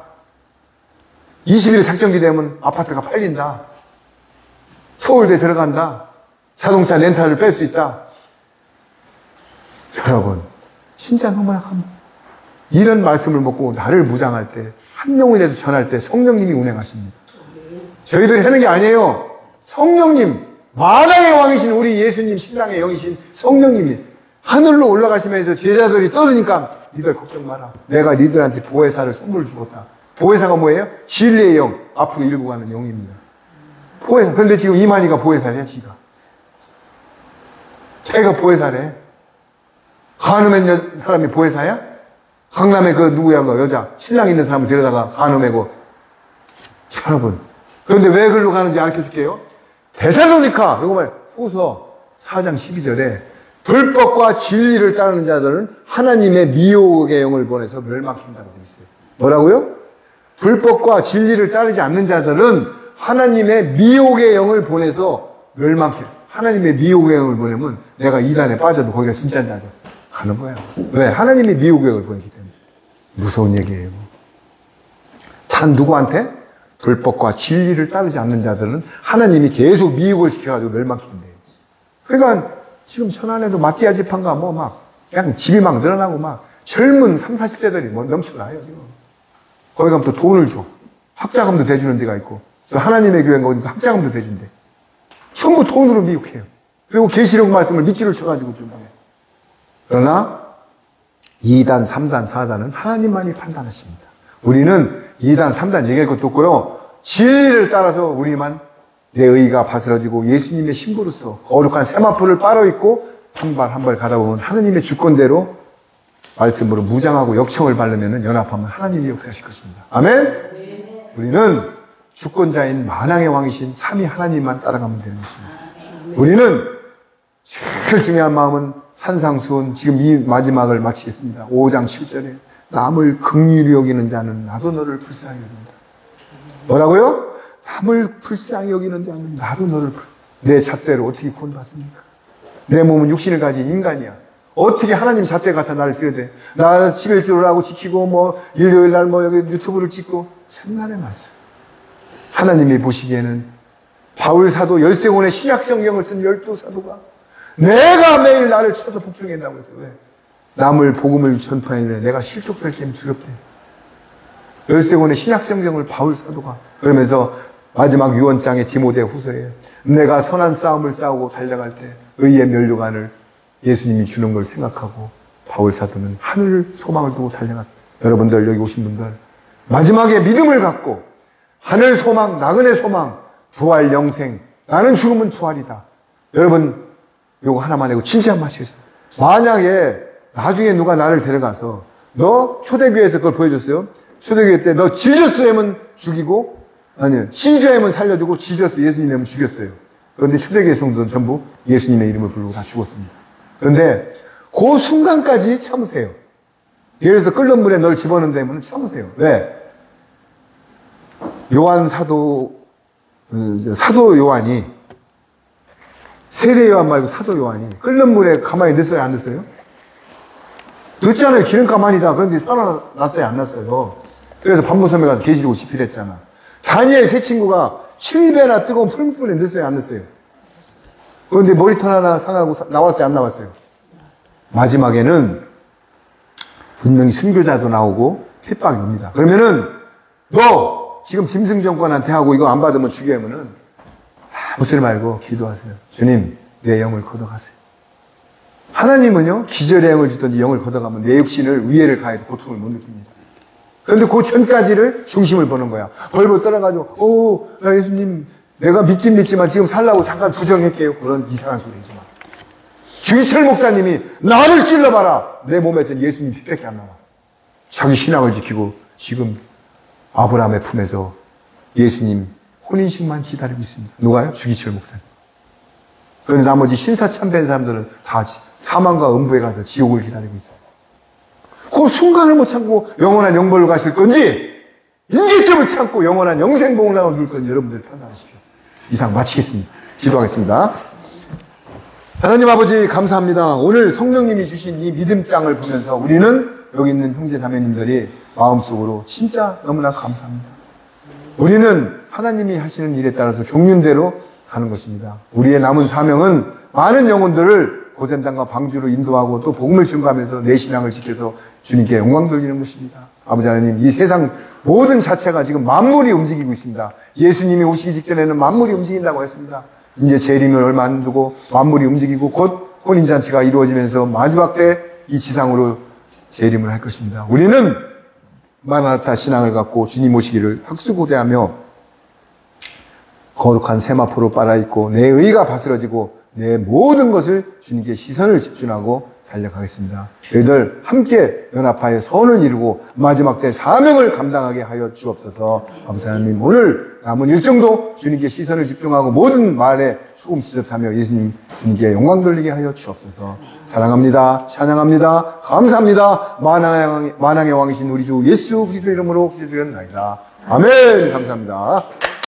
20일 작정기 되면 아파트가 팔린다. 서울대 들어간다. 자동차 렌탈을 뺄 수 있다. 여러분, 진짜 너무나 이런 말씀을 먹고 나를 무장할 때, 한 영혼이라도 전할 때 성령님이 운행하십니다. 저희들이 하는 게 아니에요. 성령님, 만왕의 왕이신 우리 예수님, 신랑의 영이신 성령님이 하늘로 올라가시면서 제자들이 떠드니까 니들 걱정 마라. 내가 니들한테 보혜사를 선물로 주었다. 보혜사가 뭐예요? 진리의 영, 앞으로 일고 가는 영입니다. 보혜사. 그런데 지금 이만희가 보혜사래요, 지가. 걔가 보혜사래. 간음한 사람이 보혜사야? 강남에 그 누구야, 그 여자. 신랑 있는 사람을 데려다가 간음하고. 여러분. 그런데 왜 글로 가는지 알려 줄게요. 데살로니가, 이거 말, 후서 4장 12절에 불법과 진리를 따르는 자들은 하나님의 미혹의 영을 보내서 멸망한다고 되어 있어요. 뭐라고요? 불법과 진리를 따르지 않는 자들은 하나님의 미혹의 영을 보내서 멸망해. 하나님의 미혹의 영을 보내면 내가 이단에 빠져도 거기가 진짜인 자들 가는 거야. 왜? 하나님의 미혹의 영을 보내기 때문에. 무서운 얘기예요. 단 누구한테? 불법과 진리를 따르지 않는 자들은 하나님이 계속 미혹을 시켜가지고 멸망시킨대요. 그러니까 지금 천안에도 마띠아 집안가 뭐 막 그냥 집이 막 늘어나고 막 젊은 30, 40대들이 뭐 넘쳐나요 지금. 거기 가면 또 돈을 줘. 학자금도 대주는 데가 있고 저 하나님의 교회인 거 보니까 학자금도 대준대. 전부 돈으로 미혹해요. 그리고 계시록 말씀을 밑줄을 쳐가지고 좀 해요. 그러나 2단, 3단, 4단은 하나님만이 판단하십니다. 우리는 2단, 3단 얘기할 것도 없고요. 진리를 따라서 우리만 내 의가 바스러지고 예수님의 신부로서 거룩한 세마포를 빨아입고 한 발 한 발 가다 보면 하나님의 주권대로 말씀으로 무장하고 역청을 바르면 연합하면 하나님이 역사하실 것입니다. 아멘? 우리는 주권자인 만왕의 왕이신 삼위 하나님만 따라가면 되는 것입니다. 우리는 제일 중요한 마음은 산상수훈 지금 이 마지막을 마치겠습니다. 5장 7절에 남을 긍휼히 여기는 자는 나도 너를 불쌍히 여긴다. 뭐라고요? 남을 불쌍히 여기는 자는 나도 너를 내 잣대로 어떻게 구원받습니까? 내 몸은 육신을 가진 인간이야. 어떻게 하나님 잣대 같아 나를 드려야 돼? 나 11조를 하고 지키고 뭐 일요일 날 뭐 여기 유튜브를 찍고 천만의 말씀. 하나님이 보시기에는 바울 사도 13권의 신약 성경을 쓴 12사도가 내가 매일 나를 쳐서 복종한다고 했어. 왜? 남을 복음을 전파하는 내가 실족될 때문에 두렵대. 13권의 신약 성경을 바울 사도가 그러면서 마지막 유언장의 디모데 후서에 내가 선한 싸움을 싸우고 달려갈 때 의의 면류관을 예수님이 주는 걸 생각하고 바울 사도는 하늘 소망을 두고 달려갔다. 여러분들 여기 오신 분들 마지막에 믿음을 갖고 하늘 소망, 나그네 소망, 부활 영생 나는 죽으면 부활이다. 여러분 요거 하나만 해고 진짜 마치겠습니다. 만약에 나중에 누가 나를 데려가서 너 초대교회에서 그걸 보여줬어요. 초대교회 때 너 지저스엠은 죽이고 아니 시저엠은 살려주고 지저스 예수님은 죽였어요. 그런데 초대교회 성도는 전부 예수님의 이름을 부르고 다 죽었습니다. 그런데 그 순간까지 참으세요. 예를 들어서 끓는 물에 널 집어넣는다면 참으세요. 왜? 요한 사도 요한이 세례 요한 말고 사도 요한이 끓는 물에 가만히 넣었어요? 안 넣었어요? 넣었잖아요. 기름가만이다. 그런데 살아났어요? 안 났어요? 그래서 반모섬에 가서 계시록 집필했잖아. 다니엘 세 친구가 7배나 뜨거운 풀물에 넣었어요? 안 넣었어요? 그런데 머리털 하나 상하고 나왔어요? 안 나왔어요? 마지막에는 분명히 순교자도 나오고 핍박이 옵니다. 그러면은 너 지금 짐승 정권한테 하고 이거 안 받으면 죽여면은 아무 소리 말고 기도하세요. 주님, 내 영을 걷어가세요. 하나님은요, 기절의 영을 주든지 영을 걷어가면 내 육신을 위해를 가해도 고통을 못 느낍니다. 그런데 그 전까지를 중심을 보는 거야. 벌벌 떨어가지고, 야, 예수님, 내가 믿긴 믿지만 지금 살라고 잠깐 부정할게요. 그런 이상한 소리지 마. 주기철 목사님이 나를 찔러봐라. 내 몸에서 예수님 피밖에 안 나와. 자기 신앙을 지키고 지금 아브라함의 품에서 예수님 혼인식만 기다리고 있습니다. 누가요? 주기철 목사님. 그런데 나머지 신사참배한 사람들은 다 사망과 음부에 가서 지옥을 기다리고 있어요. 그 순간을 못 참고 영원한 영벌로 가실 건지 인계점을 참고 영원한 영생복락을 누릴 건지 여러분들 판단하십시오. 이상 마치겠습니다. 기도하겠습니다. 하나님 아버지 감사합니다. 오늘 성령님이 주신 이 믿음장을 보면서 우리는 여기 있는 형제 자매님들이 마음속으로 진짜 너무나 감사합니다. 우리는 하나님이 하시는 일에 따라서 경륜대로 가는 것입니다. 우리의 남은 사명은 많은 영혼들을 고된 땅과 방주로 인도하고 또 복음을 증거하면서 내 신앙을 지켜서 주님께 영광 돌리는 것입니다. 아버지 하나님, 이 세상 모든 자체가 지금 만물이 움직이고 있습니다. 예수님이 오시기 직전에는 만물이 움직인다고 했습니다. 이제 재림을 얼마 안 두고 만물이 움직이고 곧 혼인잔치가 이루어지면서 마지막 때 이 지상으로 재림을 할 것입니다. 우리는 마라나타 신앙을 갖고 주님 오시기를 학수고대하며 거룩한 세마포로 빨아입고 내 의가 바스러지고 내 모든 것을 주님께 시선을 집중하고 달려가겠습니다. 저희들 함께 연합하여 선을 이루고 마지막 때 사명을 감당하게 하여 주옵소서. 아버지 하나님, 오늘 남은 일정도 주님께 시선을 집중하고 모든 말에 소금 지젓하며 예수님 주님께 영광 돌리게 하여 주옵소서. 사랑합니다. 찬양합니다. 감사합니다. 만왕의 왕이신 우리 주 예수 그리스도 이름으로 기도드렸나이다. 아멘. 감사합니다.